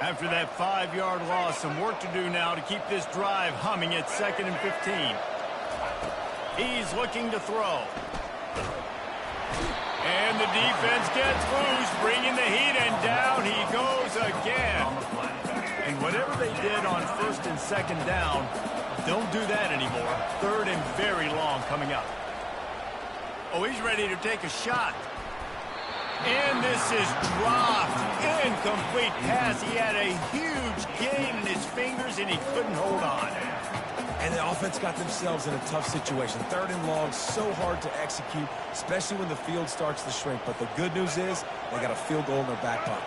After that 5-yard loss, some work to do now to keep this drive humming at 2nd and 15. He's looking to throw. And the defense gets loose, bringing the heat, and down he goes again. And whatever they did on 1st and 2nd down, don't do that anymore. 3rd and very long coming up. Oh, he's ready to take a shot. And this is dropped. Incomplete pass. He had a huge gain in his fingers, and he couldn't hold on. And the offense got themselves in a tough situation. 3rd and long, so hard to execute, especially when the field starts to shrink. But the good news is they got a field goal in their back pocket.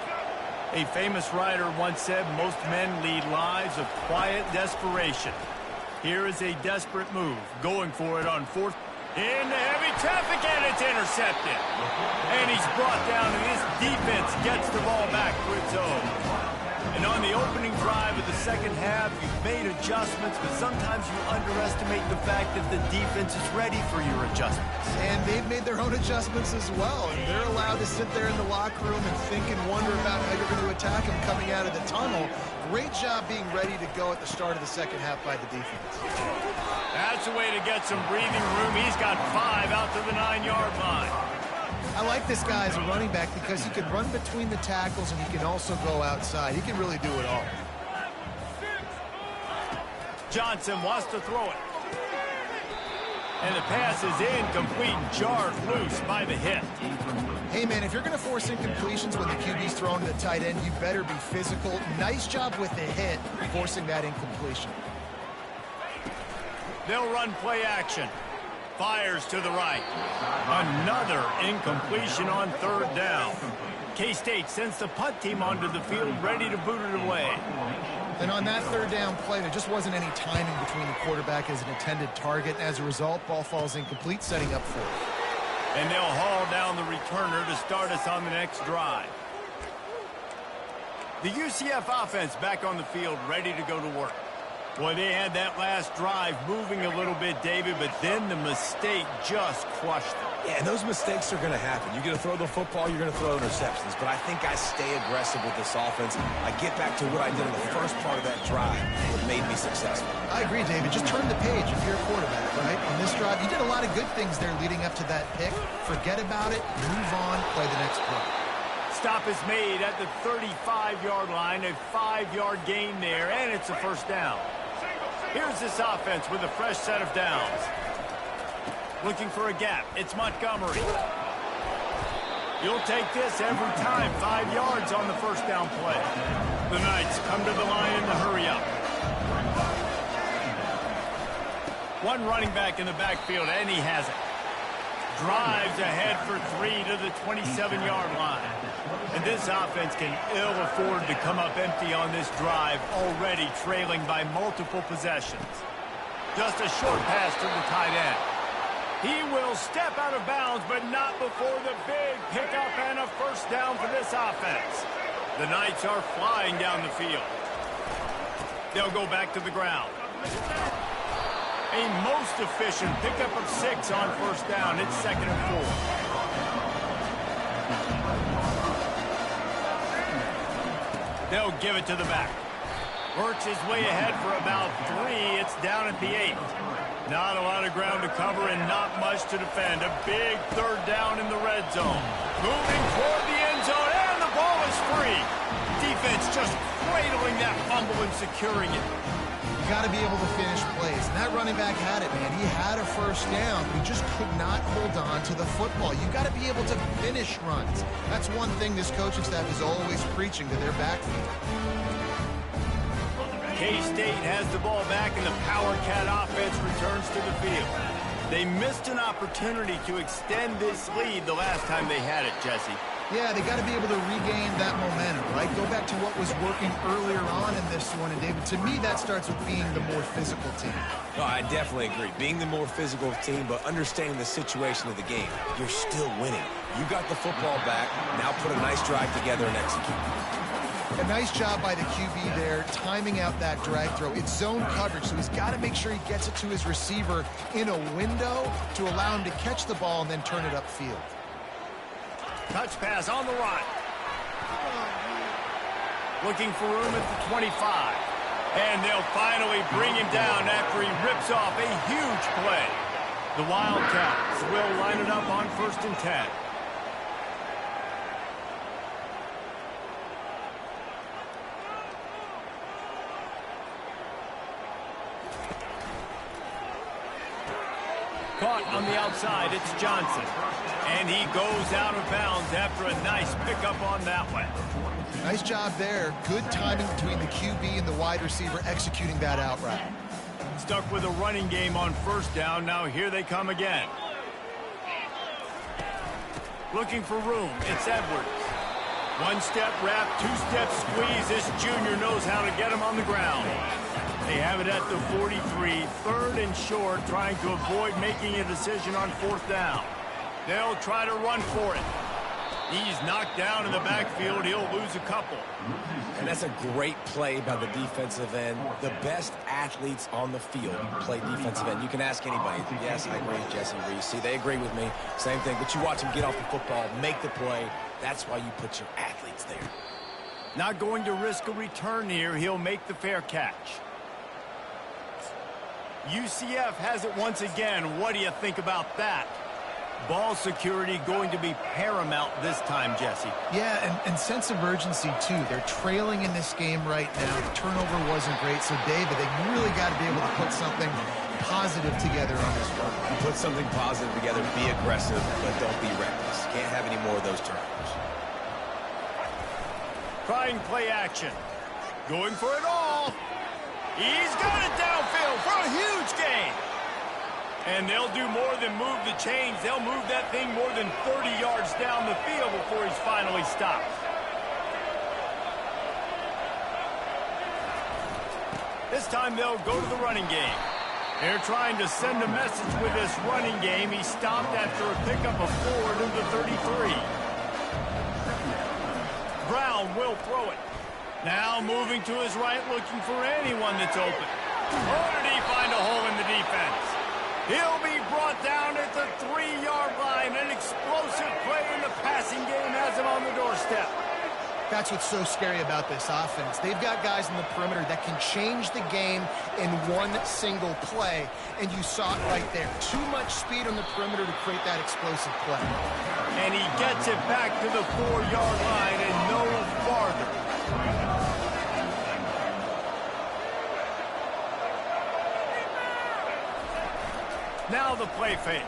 A famous writer once said, most men lead lives of quiet desperation. Here is a desperate move, going for it on 4th. Into heavy traffic, and it's intercepted. And he's brought down, and this defense gets the ball back to its own. And on the opening drive of the 2nd half, you've made adjustments, but sometimes you underestimate the fact that the defense is ready for your adjustments. And they've made their own adjustments as well. And they're allowed to sit there in the locker room and think and wonder about how you're going to attack them coming out of the tunnel. Great job being ready to go at the start of the 2nd half by the defense. That's a way to get some breathing room. He's got 5 out to the 9-yard line. I like this guy as a running back because he can run between the tackles and he can also go outside. He can really do it all. Johnson wants to throw it. And the pass is incomplete, jarred loose by the hit. Hey, man, if you're going to force incompletions when the QB's throwing to the tight end, you better be physical. Nice job with the hit, forcing that incompletion. They'll run play action. Fires to the right. Another incompletion on 3rd down. K-State sends the punt team onto the field, ready to boot it away. And on that 3rd down play, there just wasn't any timing between the quarterback as an intended target. As a result, ball falls incomplete, setting up 4th. And they'll haul down the returner to start us on the next drive. The UCF offense back on the field, ready to go to work. Boy, they had that last drive moving a little bit, David, but then the mistake just crushed them. Yeah, and those mistakes are going to happen. You're going to throw the football, you're going to throw interceptions. But I think I stay aggressive with this offense. I get back to what I did in the first part of that drive that made me successful. I agree, David. Just turn the page if you're a quarterback, right? On this drive, you did a lot of good things there leading up to that pick. Forget about it, move on, play the next play. Stop is made at the 35-yard line, a 5-yard gain there, and it's a 1st down. Here's this offense with a fresh set of downs. Looking for a gap. It's Montgomery. You'll take this every time. 5 yards on the 1st down play. The Knights come to the line in the hurry up. One running back in the backfield, and he has it. Drives ahead for 3 to the 27-yard line. And this offense can ill afford to come up empty on this drive, already trailing by multiple possessions. Just a short pass to the tight end. He will step out of bounds, but not before the big pickup and a 1st down for this offense. The Knights are flying down the field. They'll go back to the ground. A most efficient pickup of 6 on 1st down. It's 2nd and 4. They'll give it to the back. Works his way ahead for about 3. It's down at the 8. Not a lot of ground to cover and not much to defend. A big 3rd down in the red zone. Moving toward the end zone, and the ball is free. Defense just cradling that fumble and securing it. You got to be able to finish plays. And that running back had it, man. He had a 1st down. He just could not hold on to the football. You got to be able to finish runs. That's one thing this coaching staff is always preaching to their backfield. K-State has the ball back, and the Power Cat offense returns to the field. They missed an opportunity to extend this lead the last time they had it, Jesse. Yeah, they got to be able to regain that momentum, right? Go back to what was working earlier on in this one. And, David, to me, that starts with being the more physical team. No, I definitely agree. Being the more physical team, but understanding the situation of the game. You're still winning. You got the football back. Now put a nice drive together and execute. A nice job by the QB there, timing out that drag throw. It's zone coverage, so he's got to make sure he gets it to his receiver in a window to allow him to catch the ball and then turn it upfield. Touch pass on the right. looking for room at the 25. And they'll finally bring him down after he rips off a huge play. The Wildcats will line it up on 1st and 10. Caught on the outside, it's Johnson. And he goes out of bounds after a nice pickup on that one. Nice job there. Good timing between the QB and the wide receiver executing that out route. Stuck with a running game on 1st down. Now here they come again. Looking for room. It's Edwards. One-step wrap, two-step squeeze. This junior knows how to get him on the ground. They have it at the 43, 3rd and short, trying to avoid making a decision on 4th down. They'll try to run for it. He's knocked down in the backfield. He'll lose a couple. And that's a great play by the defensive end. The best athletes on the field play defensive end. You can ask anybody. Yes, I agree, Jesse Reese. See, they agree with me. Same thing. But you watch him get off the football, make the play. That's why you put your athletes there. Not going to risk a return here. He'll make the fair catch. UCF has it once again. What do you think about that? Ball security going to be paramount this time, Jesse. Yeah, and sense of urgency, too. They're trailing in this game right now. The turnover wasn't great, so, David, they really got to be able to put something positive together on this one. You put something positive together, be aggressive, but don't be reckless. Can't have any more of those turnovers. Trying play action. Going for it all. He's got it downfield for a huge gain. And they'll do more than move the chains. They'll move that thing more than 30 yards down the field before he's finally stopped. This time they'll go to the running game. They're trying to send a message with this running game. He stopped after a pickup of 4 to the 33. Brown will throw it. Now moving to his right, looking for anyone that's open. Oh, did he find a hole in the defense? He'll be brought down at the 3-yard line. An explosive play in the passing game has him on the doorstep. That's what's so scary about this offense. They've got guys in the perimeter that can change the game in one single play, and you saw it right there. Too much speed on the perimeter to create that explosive play. And he gets it back to the 4-yard line and no farther. Now the play fake.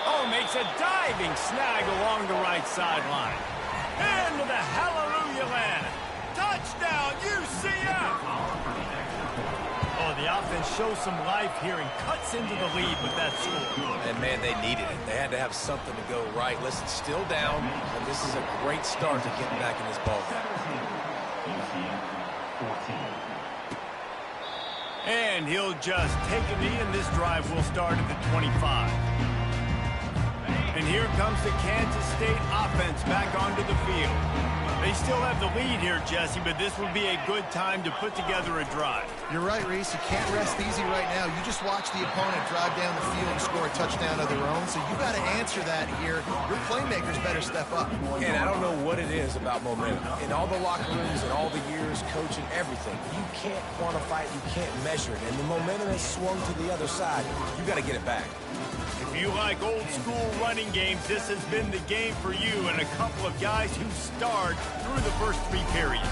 Oh, makes a diving snag along the right sideline. Into the hallelujah land. Touchdown, UCF! Oh, the offense shows some life here and cuts into the lead with that score. And, man, they needed it. They had to have something to go right. Listen, still down, and this is a great start to getting back in this ball game. And he'll just take a knee, and this drive will start at the 25. And here comes the Kansas State offense back onto the field. They still have the lead here, Jesse, but this would be a good time to put together a drive. You're right, Reese. You can't rest easy right now. You just watch the opponent drive down the field and score a touchdown of their own, so you got to answer that here. Your playmakers better step up. And I don't know what it is about momentum. In all the locker rooms and all the years coaching, everything, you can't quantify it, you can't measure it. And the momentum has swung to the other side. You got to get it back. If you like old-school running games, this has been the game for you and a couple of guys who starred through the first 3 periods.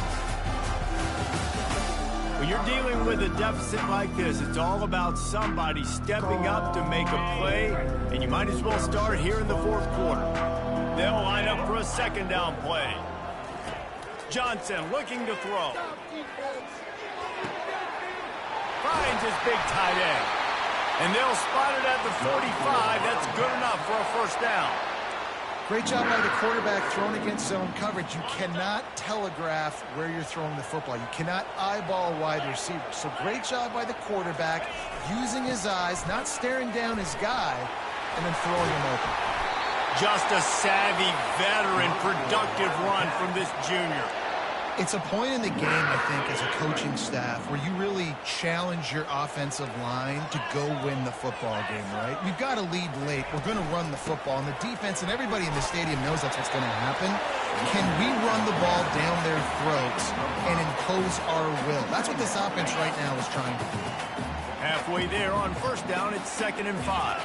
When you're dealing with a deficit like this, it's all about somebody stepping up to make a play, and you might as well start here in the 4th quarter. They'll line up for a 2nd down play. Johnson looking to throw. Finds his big tight end. And they'll spot it at the 45. That's good enough for a 1st down. Great job by the quarterback throwing against zone coverage. You cannot telegraph where you're throwing the football. You cannot eyeball a wide receiver. So great job by the quarterback using his eyes, not staring down his guy, and then throwing him open. Just a savvy, veteran, productive run from this junior. It's a point in the game, I think, as a coaching staff where you really challenge your offensive line to go win the football game, right? We've got to lead late. We're going to run the football. And the defense and everybody in the stadium knows that's what's going to happen. Can we run the ball down their throats and impose our will? That's what this offense right now is trying to do. Halfway there on first down, it's 2nd and 5.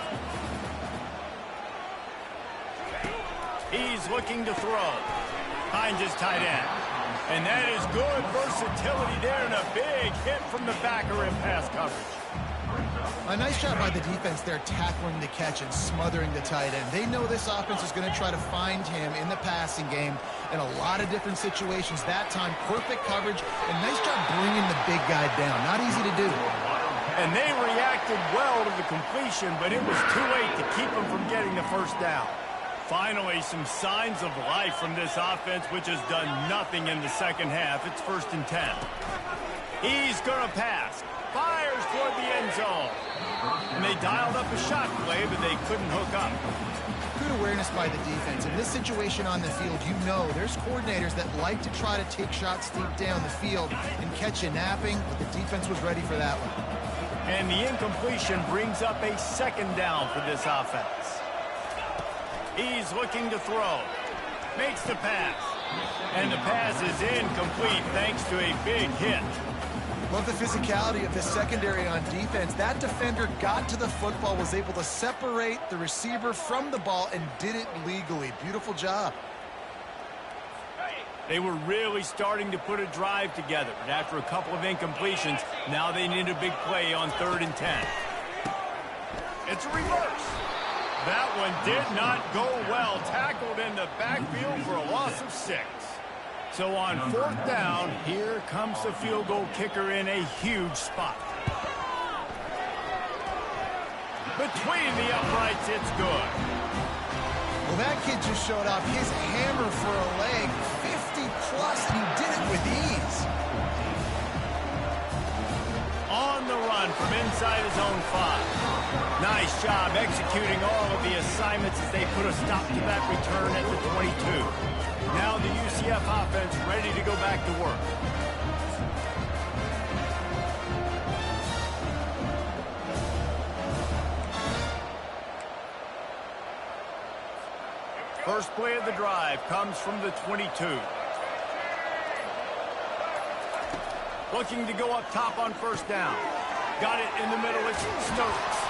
He's looking to throw. Finds his tight end. And that is good versatility there and a big hit from the backer in pass coverage. A nice job by the defense there tackling the catch and smothering the tight end. They know this offense is going to try to find him in the passing game in a lot of different situations. That time, perfect coverage and nice job bringing the big guy down. Not easy to do. And they reacted well to the completion, but it was too late to keep him from getting the first down. Finally, some signs of life from this offense, which has done nothing in the second half. It's 1st and 10. He's going to pass. Fires toward the end zone. And they dialed up a shot play, but they couldn't hook up. Good awareness by the defense. In this situation on the field, you know there's coordinators that like to try to take shots deep down the field and catch you napping, but the defense was ready for that one. And the incompletion brings up a 2nd down for this offense. He's looking to throw. Makes the pass. And the pass is incomplete thanks to a big hit. Love the physicality of the secondary on defense. That defender got to the football, was able to separate the receiver from the ball, and did it legally. Beautiful job. They were really starting to put a drive together. But after a couple of incompletions, now they need a big play on 3rd and 10. It's a reverse. That one did not go well. Tackled in the backfield for a loss of 6. So on 4th down, here comes the field goal kicker in a huge spot. Between the uprights, it's good. Well, that kid just showed off his hammer for a leg, 50-plus, and he did it with ease. On the run from inside his own 5. Nice job executing all of the assignments as they put a stop to that return at the 22. Now the UCF offense ready to go back to work. First play of the drive comes from the 22. Looking to go up top on 1st down. Got it in the middle. It's Stokes.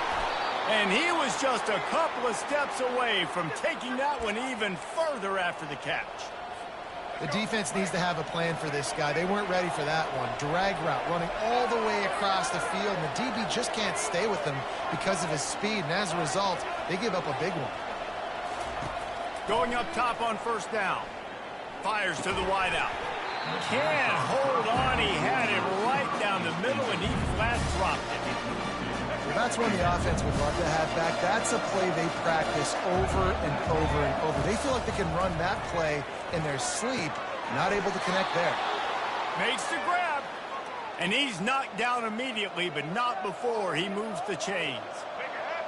And he was just a couple of steps away from taking that one even further after the catch. The defense needs to have a plan for this guy. They weren't ready for that one. Drag route, running all the way across the field, and the DB just can't stay with him because of his speed, and as a result, they give up a big one. Going up top on 1st down. Fires to the wideout. Can't hold on. He had it right down the middle, and he flat dropped it. Well, that's one the offense would love to have back. That's a play they practice over and over and over. They feel like they can run that play in their sleep, not able to connect there. Makes the grab. And he's knocked down immediately, but not before he moves the chains.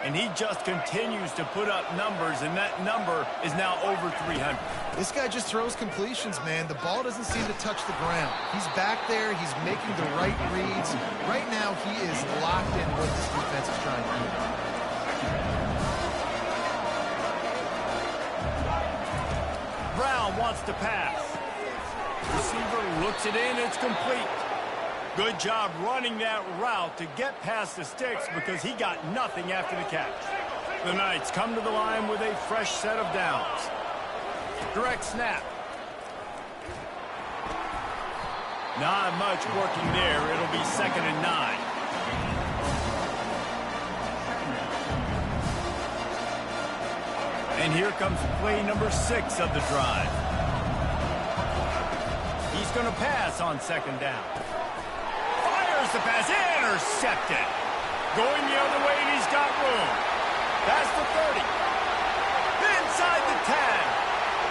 And he just continues to put up numbers, and that number is now over 300. This guy just throws completions, man. The ball doesn't seem to touch the ground. He's back there. He's making the right reads. Right now, he is locked in what this defense is trying to do. Brown wants to pass. Receiver looks it in. It's complete. Good job running that route to get past the sticks because he got nothing after the catch. The Knights come to the line with a fresh set of downs. Direct snap. Not much working there. It'll be 2nd and 9. And here comes play number 6 of the drive. He's going to pass on 2nd down. The pass intercepted. Going the other way, and he's got room. That's the 30. Inside the 10.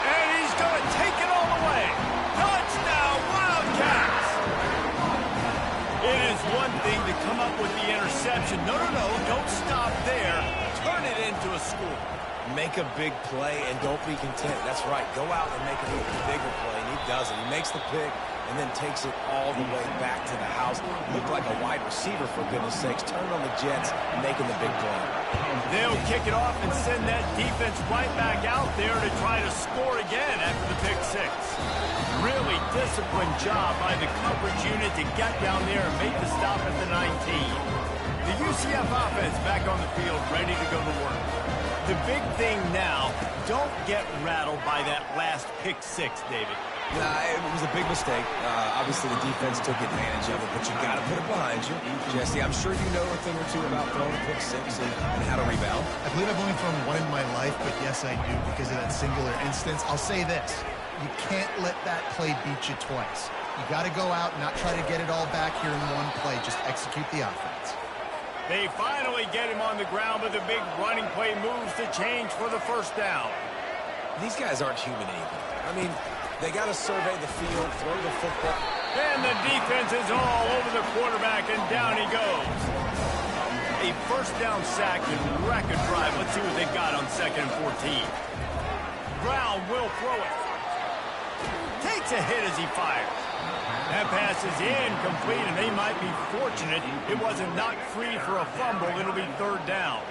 And he's going to take it all the way. Touchdown, Wildcats. It is one thing to come up with the interception. No, don't stop there. Turn it into a score. Make a big play and don't be content. That's right. Go out and make an even bigger play, and he does it. He makes the pick, and then takes it all the way back to the house. Looked like a wide receiver, for goodness sakes. Turning on the Jets, making the big play. They'll kick it off and send that defense right back out there to try to score again after the pick six. Really disciplined job by the coverage unit to get down there and make the stop at the 19. The UCF offense back on the field, ready to go to work. The big thing now, don't get rattled by that last pick six, David. Nah, it was a big mistake. Obviously, the defense took advantage of it, but you got to put it behind you. Jesse, I'm sure you know a thing or two about throwing a pick six and how to rebound. I believe I've only thrown one in my life, but yes, I do because of that singular instance. I'll say this. You can't let that play beat you twice. You got to go out and not try to get it all back here in one play. Just execute the offense. They finally get him on the ground, but the big running play moves to change for the first down. These guys aren't human either. I mean, they got to survey the field, throw the football. And the defense is all over the quarterback, and down he goes. A first down sack and record drive. Let's see what they got on 2nd and 14. Brown will throw it. Takes a hit as he fires. That pass is incomplete, and they might be fortunate it wasn't knocked free for a fumble. It'll be 3rd down.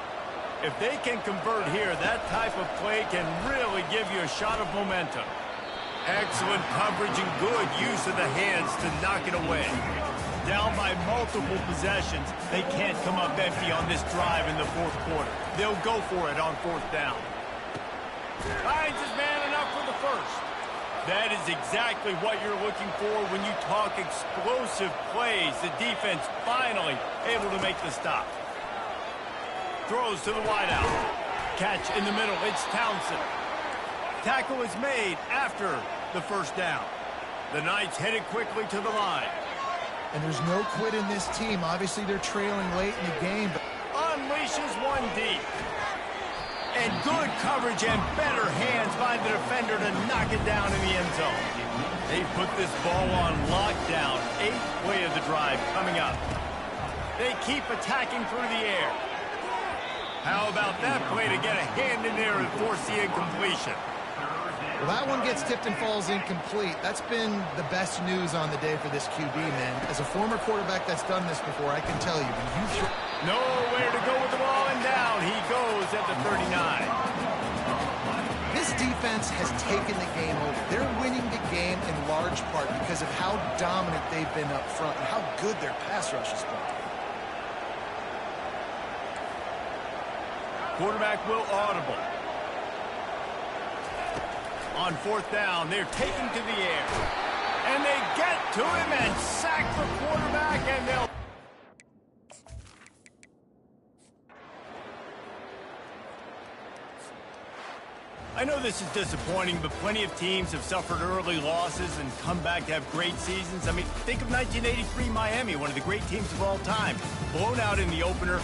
If they can convert here, that type of play can really give you a shot of momentum. Excellent coverage and good use of the hands to knock it away. Down by multiple possessions, they can't come up empty on this drive in the 4th quarter. They'll go for it on 4th down. Finds his man enough for the first. That is exactly what you're looking for when you talk explosive plays. The defense finally able to make the stop. Throws to the wideout. Catch in the middle. It's Townsend. Tackle is made after the first down. The Knights headed quickly to the line. And there's no quit in this team. Obviously, they're trailing late in the game, but Unleashes one deep. And good coverage and better hands by the defender to knock it down in the end zone. They put this ball on lockdown. 8th play of the drive coming up. They keep attacking through the air. How about that play to get a hand in there and force the incompletion? well, that one gets tipped and falls incomplete. That's been the best news on the day for this QB, man. As a former quarterback that's done this before, I can tell you, when you throw... Nowhere to go with the ball, and down he goes at the 39. This defense has taken the game over. They're winning the game in large part because of how dominant they've been up front and how good their pass rush has been. Quarterback will audible. On 4th down, they're taking to the air. And they get to him and sack the quarterback, and they'll... I know this is disappointing, but plenty of teams have suffered early losses and come back to have great seasons. I mean, think of 1983 Miami, one of the great teams of all time. Blown out in the opener,